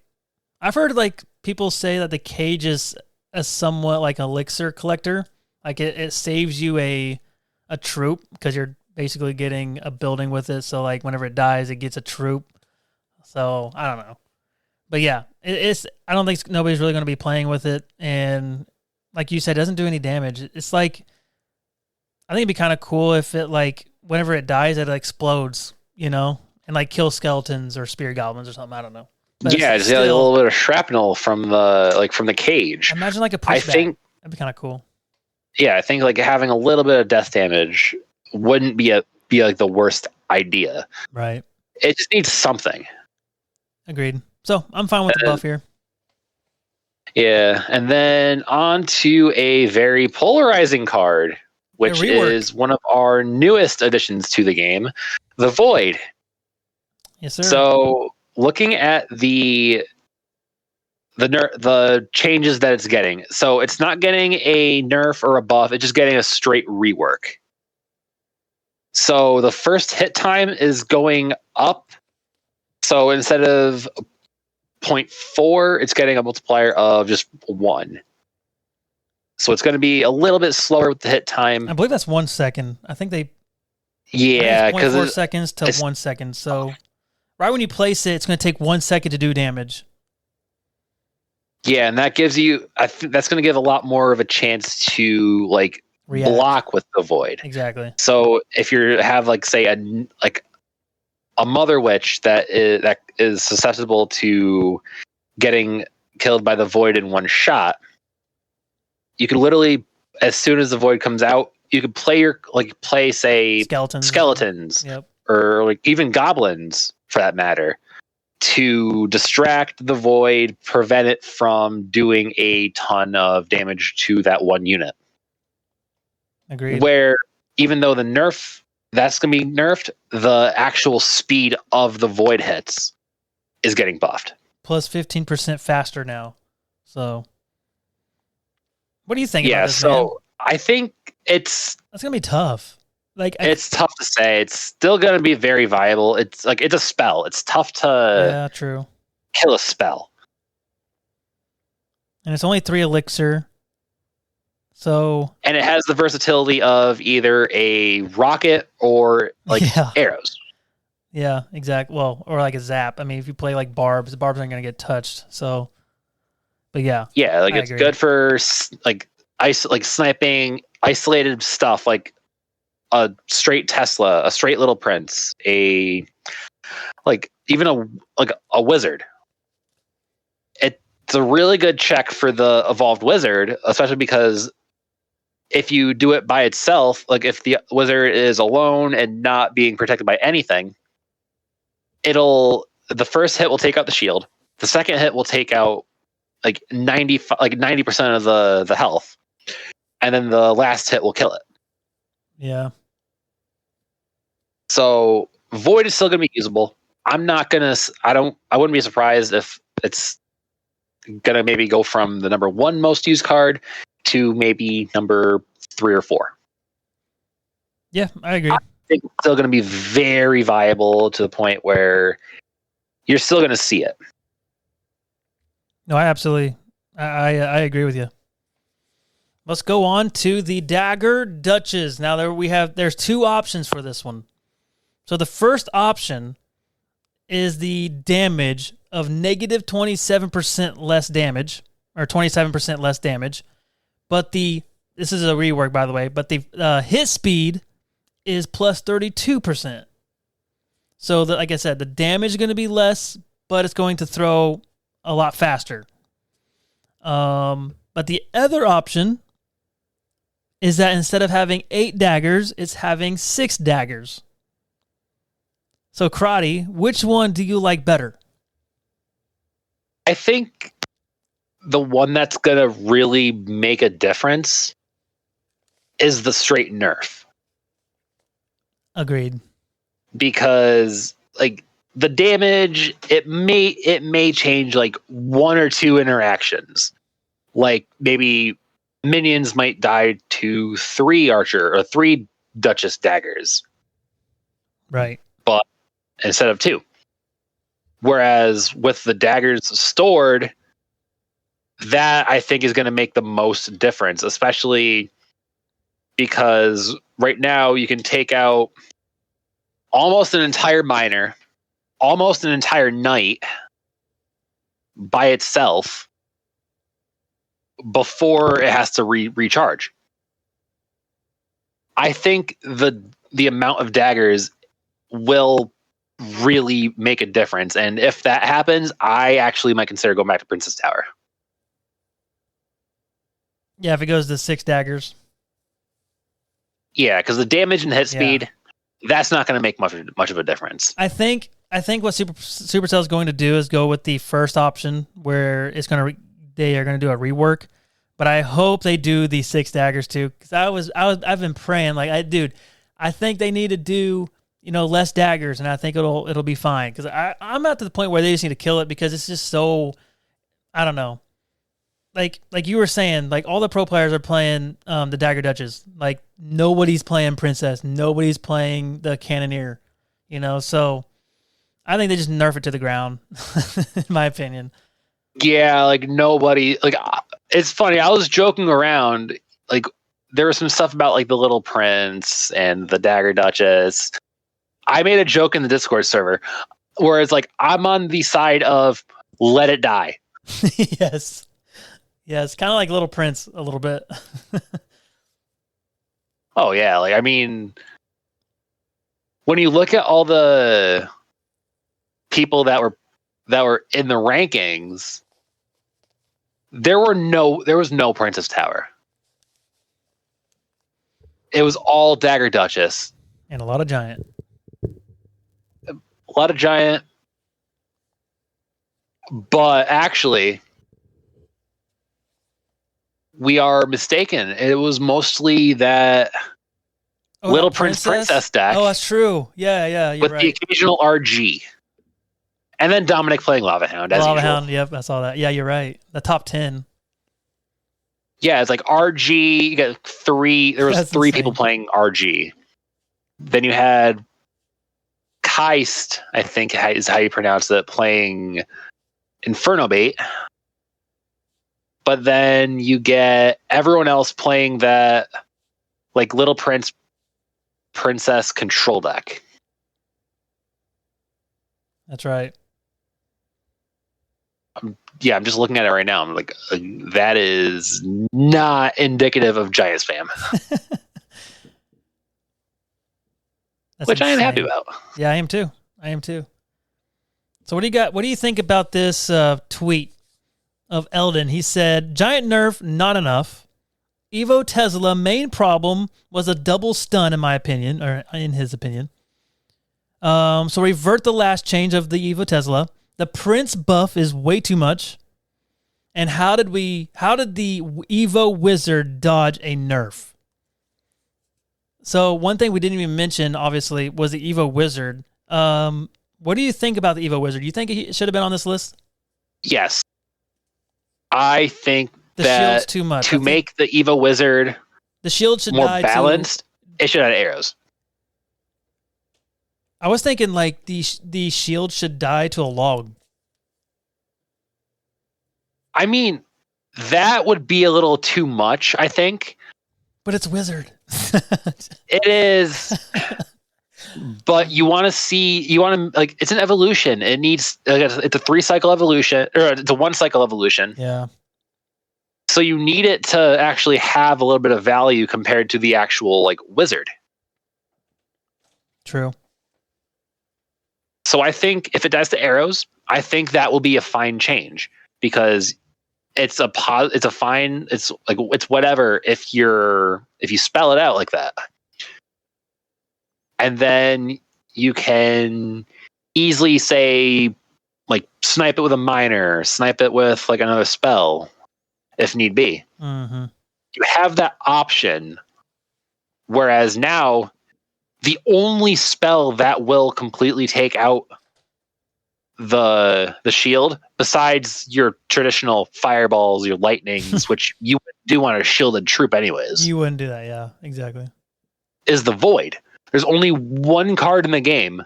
I've heard like people say that the cage is a somewhat like elixir collector. Like it saves you a troop because you're basically getting a building with it. So like whenever it dies, it gets a troop. So I don't know. But yeah, I don't think nobody's really going to be playing with it. And like you said, it doesn't do any damage. It's like, I think it'd be kind of cool if it like, whenever it dies, it explodes, and like kills skeletons or spear goblins or something. I don't know. But Yeah, just a little bit of shrapnel from the cage. Imagine like a pushback. I think that'd be kind of cool. Yeah, I think like having a little bit of death damage wouldn't be like the worst idea. Right. It just needs something. Agreed. So I'm fine with the buff here. Yeah, and then on to a very polarizing card, which is one of our newest additions to the game, the Void. Yes, sir. So looking at the changes that it's getting, so it's not getting a nerf or a buff; it's just getting a straight rework. So the first hit time is going up. So instead of 0.4, it's getting a multiplier of just 1. So it's going to be a little bit slower with the hit time. I believe that's 1 second. I think they. Yeah, because 0.4 seconds to 1 second. So right when you place it, it's going to take 1 second to do damage. Yeah, and that gives you. I think that's going to give a lot more of a chance to like React. block with the Void. Exactly. So if you have like say a Mother Witch that is susceptible to getting killed by the Void in one shot, you can literally, as soon as the Void comes out, you could play say skeletons, yep, or like even goblins for that matter, to distract the Void, prevent it from doing a ton of damage to that one unit. Agreed. Where even though that's going to be nerfed, the actual speed of the Void hits is getting buffed. Plus 15% faster now. So, what do you think about Yeah, this, so man? I think it's going to be tough. It's tough to say. It's still going to be very viable. It's a spell. It's tough to true. kill a spell. And it's only 3 elixir. So, and it has the versatility of either a rocket or arrows. Yeah, exactly. Well, or like a zap. I mean, if you play like barbs aren't going to get touched. So, but yeah. Yeah, like it's good for like sniping isolated stuff, like a straight Tesla, a straight Little Prince, even a wizard. It's a really good check for the evolved wizard, especially because if you do it by itself, like if the wizard is alone and not being protected by anything, the first hit will take out the shield. The second hit will take out 90% of the health, and then the last hit will kill it. Yeah. So Void is still going to be usable. I wouldn't be surprised if it's going to maybe go from the number 1 most used card to maybe number 3 or 4. Yeah, I agree. I think it's still going to be very viable to the point where you're still going to see it. No, I absolutely, I agree with you. Let's go on to the Dagger Duchess. Now there's two options for this one. So the first option is the damage of negative 27% less damage, or 27% less damage. But this is a rework, by the way, but the hit speed is plus 32%. So like I said, the damage is going to be less, but it's going to throw a lot faster. But the other option is that instead of having 8 daggers, it's having 6 daggers. So, Karate, which one do you like better? I think the one that's going to really make a difference is the straight nerf. Agreed. Because like the damage, it may change like 1 or 2 interactions. Like maybe minions might die to 3 archer or 3 Duchess daggers. Right. But instead of 2. Whereas with the daggers stored, that I think is going to make the most difference, especially because right now you can take out almost an entire miner, almost an entire knight by itself before it has to recharge. I think the amount of daggers will really make a difference, and if that happens, I actually might consider going back to Princess Tower. Yeah, if it goes to 6 daggers. Yeah, because the damage and hit speed, that's not going to make much of a difference. I think what Supercell is going to do is go with the first option, where they are going to do a rework. But I hope they do the 6 daggers too, because I've been praying I think they need to do less daggers, and I think it'll be fine, because I'm not to the point where they just need to kill it, because it's just so, I don't know. Like you were saying, like all the pro players are playing the Dagger Duchess. Like nobody's playing Princess, nobody's playing the Cannoneer, So I think they just nerf it to the ground, in my opinion. Yeah, like nobody. Like it's funny. I was joking around. Like there was some stuff about like the Little Prince and the Dagger Duchess. I made a joke in the Discord server where it's like I'm on the side of let it die. Yes. Yeah, it's kind of like Little Prince a little bit. Oh yeah, like I mean, when you look at all the people that were in the rankings, there was no Princess Tower. It was all Dagger Duchess and a lot of Giant. But actually, we are mistaken. It was mostly that Little Princess deck. Oh, that's true. Yeah, you're with right. the occasional RG. And then Dominic playing Lava Hound, as Lava usual. Hound, yep, I saw that. Yeah, you're right. The top 10. Yeah, it's like RG. You got 3. There was That's 3 insane. people playing RG. Then you had Keist, I think is how you pronounce it, playing Inferno Bait. But then you get everyone else playing that like Little Princess control deck. That's right. I'm just looking at it right now. I'm like, that is not indicative of Giants fam, That's which I am insane. happy about. Yeah, I am too. So what do you got? What do you think about this tweet of Eldon? He said, Giant nerf, not enough. Evo Tesla, main problem was a double stun, in my opinion, or in his opinion. So revert the last change of the Evo Tesla. The Prince buff is way too much. And how did the Evo Wizard dodge a nerf? So one thing we didn't even mention, obviously, was the Evo Wizard. What do you think about the Evo Wizard? Do you think he should have been on this list? Yes. I think The that shield's too much. to make the Evo Wizard the shield should more die balanced, it should have arrows. I was thinking like the shield should die to a log. I mean, that would be a little too much, I think. But it's Wizard. It is. But you want to like, it's an evolution. It needs, it's a 3-cycle evolution, or it's a 1-cycle evolution. Yeah. So you need it to actually have a little bit of value compared to the actual like wizard. True. So I think if it dies to arrows, I think that will be a fine change, because it's whatever if you spell it out like that. And then you can easily say, like, snipe it with a minor, snipe it with like another spell if need be. Mm-hmm. You have that option. Whereas now, the only spell that will completely take out the shield, besides your traditional fireballs, your lightnings, which you do want a shielded troop anyways, You wouldn't do that, yeah, exactly. is the void. There's only one card in the game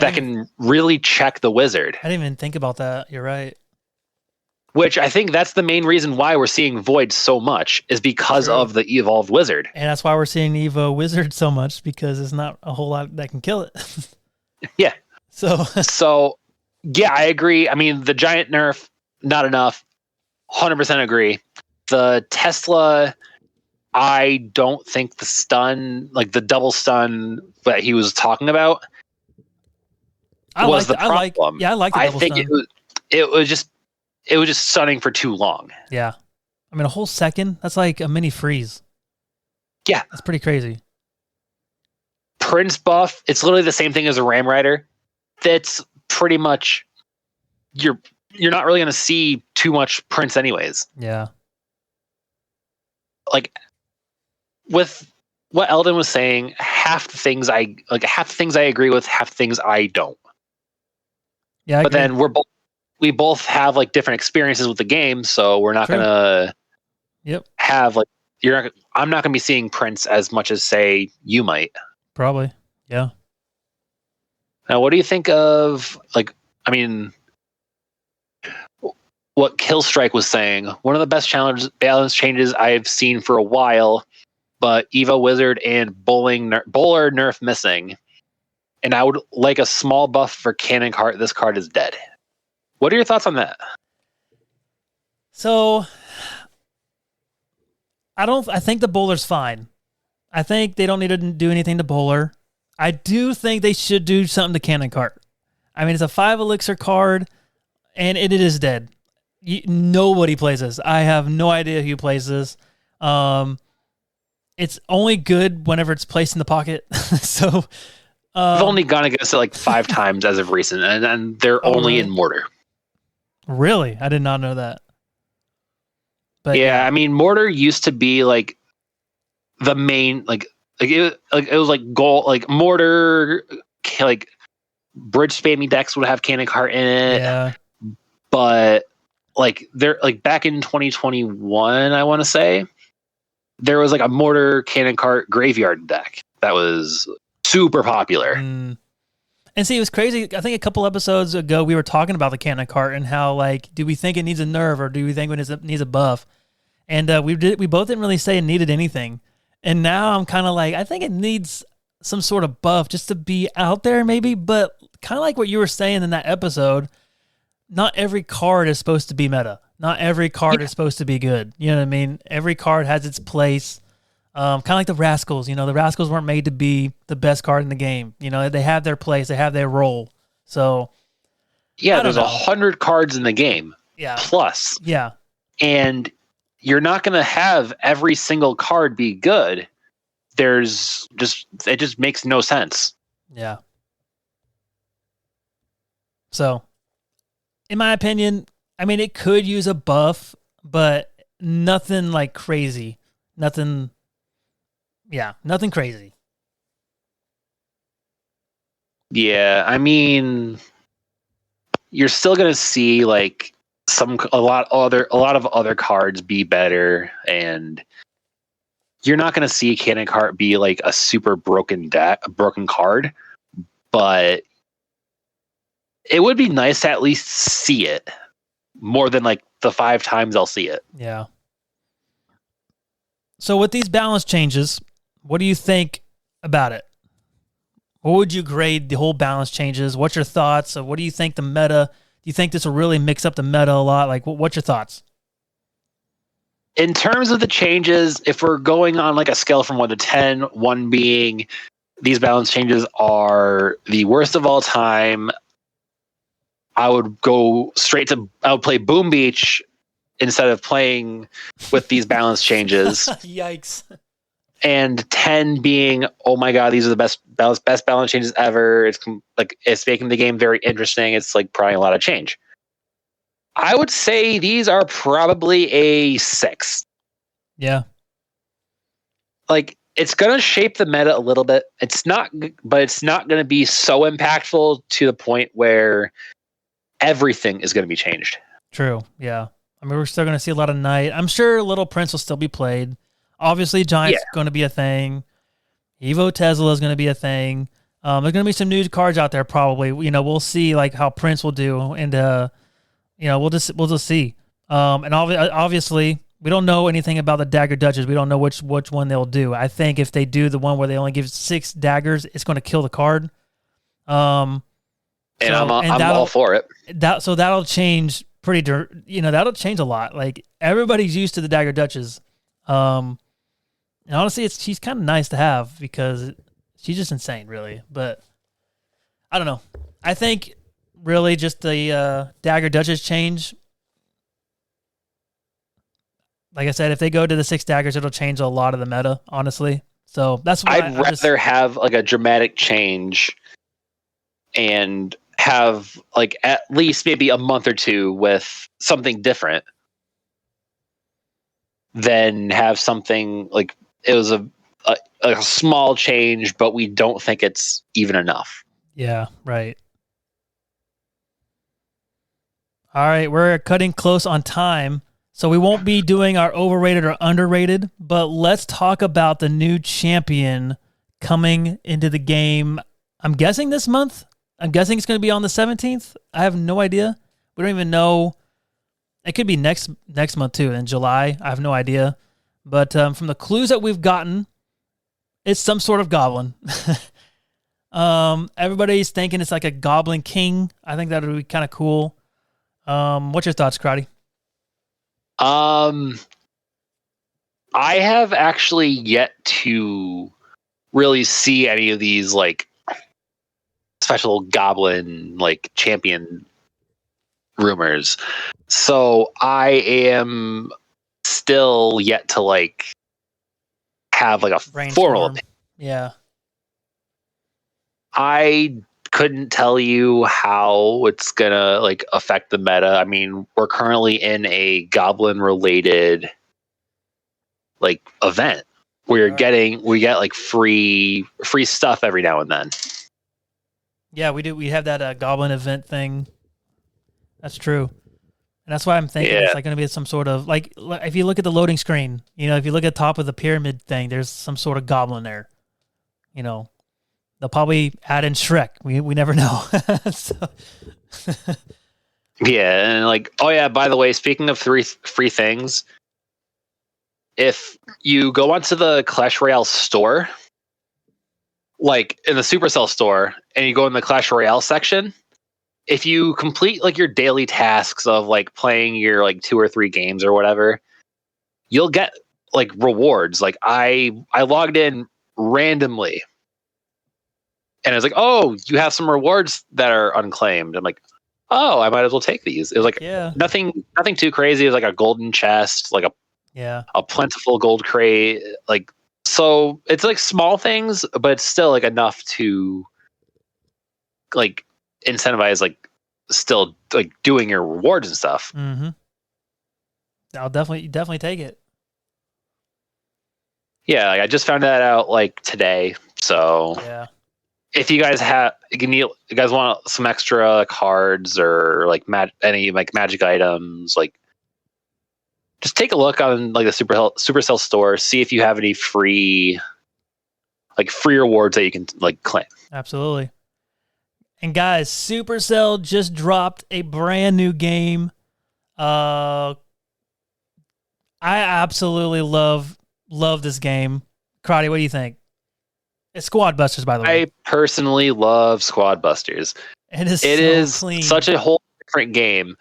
that can really check the wizard. I didn't even think about that. You're right. Which I think that's the main reason why we're seeing void so much, is because True. of the evolved wizard. And that's why we're seeing Evo Wizard so much, because there's not a whole lot that can kill it. Yeah. So Yeah, I agree. I mean, the giant nerf, not enough. 100% agree. The Tesla, I don't think the stun, like the double stun that he was talking about, was the problem. I like the I double think stun. it was just stunning for too long. Yeah. I mean, a whole second, that's like a mini freeze. Yeah. That's pretty crazy. Prince buff, it's literally the same thing as a Ram Rider. That's pretty much, you're not really going to see too much Prince anyways. Yeah. Like, with what Eldon was saying, half the things I agree with, half the things I don't. Yeah. But then we both have like different experiences with the game, so we're not True. gonna have like, I'm not gonna be seeing Prince as much as, say, you might. Probably. Yeah. Now, what do you think of, like, I mean, what Killstrike was saying? One of the best balance changes I've seen for a while, but Evo Wizard and Bowler nerf missing. And I would like a small buff for Cannon Cart. This card is dead. What are your thoughts on that? So I think the Bowler's fine. I think they don't need to do anything to Bowler. I do think they should do something to Cannon Cart. I mean, it's a 5 elixir card, and it is dead. Nobody plays this. I have no idea who plays this. It's only good whenever it's placed in the pocket. So I've only gone against it like 5 times as of recent, and they're only really? in Mortar. Really? I did not know that. But yeah, I mean, Mortar used to be like the main, it was like goal, like Mortar, like bridge spammy decks would have Cannon Cart in it. Yeah. But like they're like back in 2021, I want to say, there was like a Mortar Cannon Cart graveyard deck that was super popular. And see, it was crazy. I think a couple episodes ago we were talking about the Cannon Cart and how, like, do we think it needs a nerf or do we think it needs a buff? And we both didn't really say it needed anything. And now I'm kind of like, I think it needs some sort of buff just to be out there, maybe. But kind of like what you were saying in that episode, not every card is supposed to be meta. Not every card is supposed to be good. You know what I mean? Every card has its place. Kind of like the Rascals. You know, the Rascals weren't made to be the best card in the game. You know, they have their place. They have their role. So, yeah, there's 100 cards in the game. Yeah. Plus. Yeah. And you're not going to have every single card be good. It just makes no sense. Yeah. So, in my opinion, I mean, it could use a buff, but nothing like crazy. Nothing crazy. Yeah, I mean, you're still going to see like a lot of other cards be better, and you're not going to see Cannon Cart be like a super broken card, but it would be nice to at least see it more than like the 5 times I'll see it. Yeah. So with these balance changes, what do you think about it? What would you grade the whole balance changes? What's your thoughts? What do you think the meta? Do you think this will really mix up the meta a lot? Like, what's your thoughts? In terms of the changes, if we're going on like a scale from 1 to 10, 1 being these balance changes are the worst of all time, I would go straight to, I would play Boom Beach instead of playing with these balance changes. Yikes. And 10 being, oh my god, these are the best balance changes ever. It's making the game very interesting. It's like probably a lot of change. I would say these are probably a 6. Yeah. Like, it's gonna shape the meta a little bit. But it's not gonna be so impactful to the point where everything is gonna be changed. True. Yeah. I mean, we're still going to see a lot of Knight. I'm sure Little Prince will still be played. Obviously, Giant's going to be a thing. Evo Tesla is going to be a thing. There's going to be some new cards out there probably. You know, we'll see like how Prince will do, and we'll just see. And obviously, we don't know anything about the Dagger Duchess. We don't know which one they'll do. I think if they do the one where they only give 6 daggers, it's going to kill the card. I'm all for it. So that'll change that'll change a lot. Like, everybody's used to the Dagger Duchess. And honestly, she's kind of nice to have because she's just insane, really. But I don't know. I think really just the Dagger Duchess change. Like I said, if they go to the 6 daggers, it'll change a lot of the meta, honestly. So that's why I'd rather have like a dramatic change and have like at least maybe a month or 2 with something different than have something like it was a small change, but we don't think it's even enough. Yeah, right. All right, we're cutting close on time, so we won't be doing our overrated or underrated, but let's talk about the new champion coming into the game. I'm guessing this month. I'm guessing it's going to be on the 17th. I have no idea. We don't even know. It could be next month too, in July. I have no idea. But from the clues that we've gotten, it's some sort of goblin. Everybody's thinking it's like a Goblin King. I think that would be kind of cool. What's your thoughts, Crowdy? I have actually yet to really see any of these like special goblin like champion rumors, so I am still yet to like have like a formal opinion. Yeah, I couldn't tell you how it's gonna like affect the meta. I mean, we're currently in a goblin related like event. We get like free stuff every now and then. Yeah, we do. We have that goblin event thing. That's true. And that's why I'm thinking it's like going to be some sort of like, if you look at the loading screen, if you look at the top of the pyramid thing, there's some sort of goblin there. They'll probably add in Shrek. We never know. Yeah, and like, oh yeah, by the way, speaking of free things, if you go onto the Clash Royale store, like in the Supercell store, and you go in the Clash Royale section, if you complete like your daily tasks of like playing your like 2 or 3 games or whatever, you'll get like rewards. Like I logged in randomly and it's like, oh, you have some rewards that are unclaimed. I'm like, oh, I might as well take these. It was like nothing too crazy. It was like a golden chest, like a plentiful gold crate, like. So it's like small things, but it's still like enough to like incentivize like still like doing your rewards and stuff. Mm-hmm. I'll definitely take it. Yeah, like, I just found that out like today. So if you guys want some extra cards or like any like magic items, like just take a look on like the Supercell store, see if you have any free rewards that you can like claim. Absolutely. And guys, Supercell just dropped a brand new game. I absolutely love this game. Karate, what do you think? It's Squad Busters, by the way. I personally love Squad Busters. It is clean. Such a whole different game.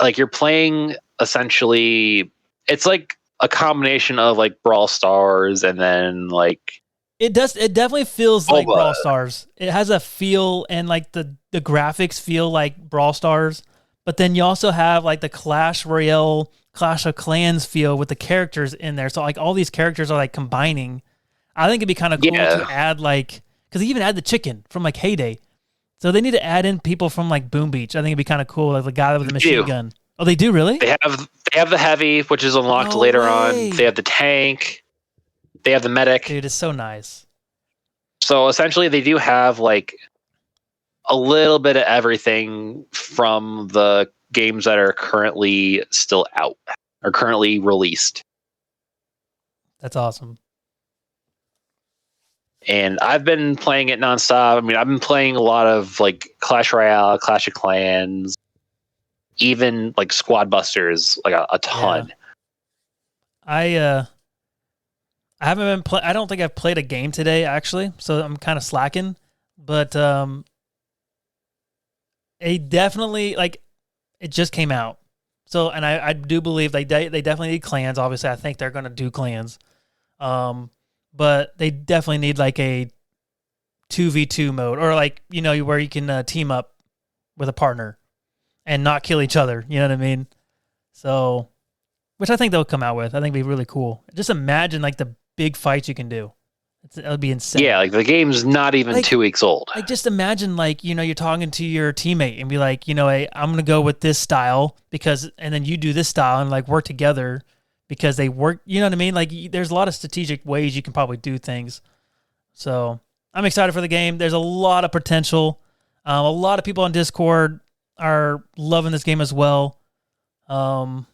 Like you're playing essentially, it's like a combination of like Brawl Stars and then like it definitely feels like Brawl Stars. It has a feel, and like the graphics feel like Brawl Stars, but then you also have like the Clash Royale, Clash of Clans feel with the characters in there. So like all these characters are like combining. I think it'd be kind of cool to add like, because they even add the chicken from like Heyday. So they need to add in people from like Boom Beach. I think it'd be kind of cool, like the guy with the machine gun. Oh, they do, really? They have the heavy, which is unlocked later on. They have the tank. They have the medic. Dude, it's so nice. So essentially, they do have like a little bit of everything from the games that are currently still out or currently released. That's awesome. And I've been playing it nonstop. I mean, I've been playing a lot of like Clash Royale, Clash of Clans, even like Squad Busters, like a ton. Yeah. I haven't been I don't think I've played a game today actually, so I'm kind of slacking. But it definitely like it just came out. So, and I do believe they definitely need clans. Obviously, I think they're going to do clans. But they definitely need like a 2v2 mode, or like, you know, where you can team up with a partner and not kill each other. You know what I mean? So, which I think they'll come out with. I think it'd be really cool. Just imagine like the big fights you can do. It would be insane. Yeah, like the game's not even like, 2 weeks old. Like just imagine like, you know, you're talking to your teammate and be like, you know, hey, I'm going to go with this style and then you do this style and like work together. Because they work, you know what I mean? Like, there's a lot of strategic ways you can probably do things. So, I'm excited for the game. There's a lot of potential. A lot of people on Discord are loving this game as well. Yeah,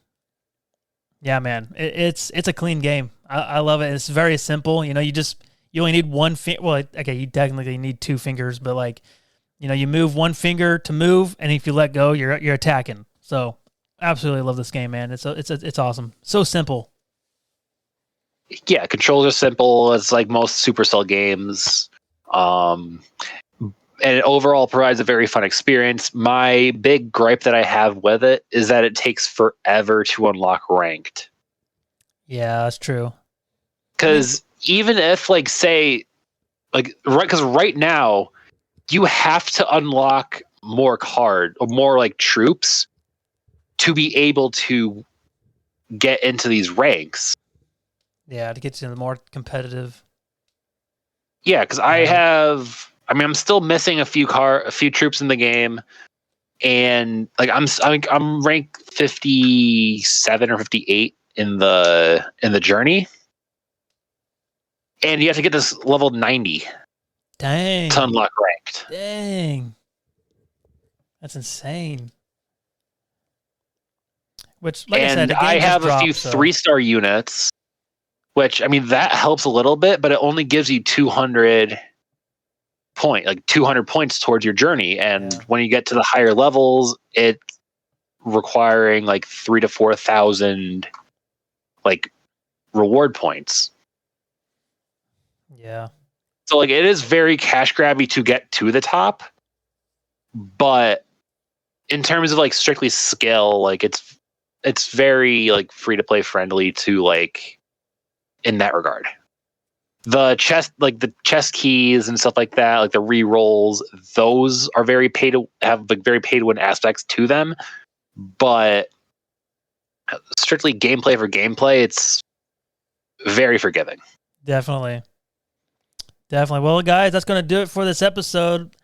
man. It's a clean game. I love it. It's very simple. You know, you only need one finger. Well, okay, you technically need 2 fingers, but like, you know, you move one finger to move, and if you let go, you're attacking. So, absolutely love this game, man. It's awesome. So simple. Yeah, controls are simple. It's like most Supercell games. And it overall provides a very fun experience. My big gripe that I have with it is that it takes forever to unlock ranked. Yeah, that's true. Because even if, like, say, like, because right now, you have to unlock more like troops to be able to get into these ranks. Yeah, to get to the more competitive. Yeah, because I'm still missing a few troops in the game, and like I'm ranked 57 or 58 in the journey, and you have to get this level 90. Dang. To unlock ranked. Dang. That's insane. Which, like I said, I have a few 3-star units, which, I mean, that helps a little bit, but it only gives you 200 points towards your journey. And when you get to the higher levels, it's requiring like 3,000 to 4,000 like reward points. Yeah. So like it is very cash grabby to get to the top, but in terms of like strictly skill, like it's very like free to play friendly to like in that regard. The chest keys and stuff like that, like the re-rolls, those are very pay to win aspects to them. But strictly gameplay for gameplay, it's very forgiving. Definitely. Well, guys, that's going to do it for this episode.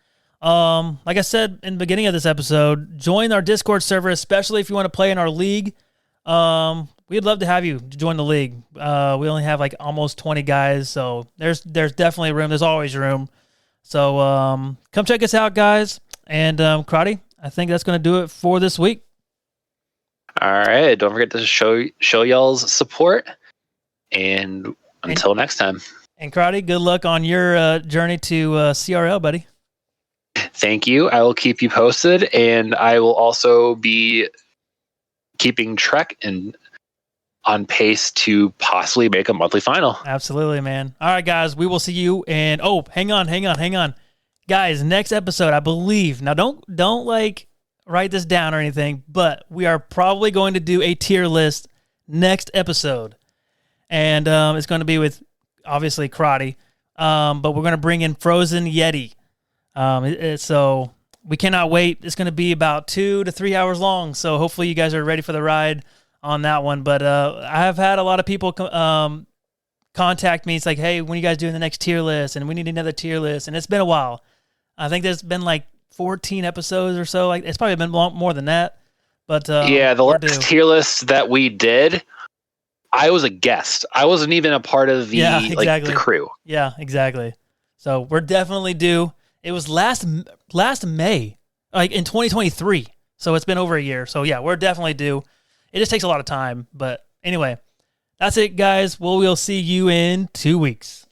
Like I said in the beginning of this episode, join our Discord server, especially if you want to play in our league. We'd love to have you join the league. We only have like almost 20 guys, so there's definitely room. There's always room. So come check us out, guys. And Karate, I think that's going to do it for this week. All right. Don't forget to show y'all's support. And until next time. And Karate, good luck on your journey to CRL, buddy. Thank you. I will keep you posted, and I will also be keeping Trek on pace to possibly make a monthly final. Absolutely, man. All right, guys, we will see you. And hang on, guys. Next episode, I believe. Now, don't like write this down or anything, but we are probably going to do a tier list next episode, and it's going to be with obviously Karate, but we're going to bring in Frozen Yeti. So we cannot wait. It's going to be about 2 to 3 hours long. So hopefully you guys are ready for the ride on that one. But I have had a lot of people contact me. It's like, hey, when are you guys doing the next tier list? And we need another tier list. And it's been a while. I think there's been like 14 episodes or so. Like, it's probably been more than that. But the last tier list that we did, I was a guest. I wasn't even a part of the the crew. Yeah, exactly. So we're definitely due. It was last May, like in 2023. So it's been over a year. So yeah, we're definitely due. It just takes a lot of time. But anyway, that's it, guys. We'll see you in 2 weeks.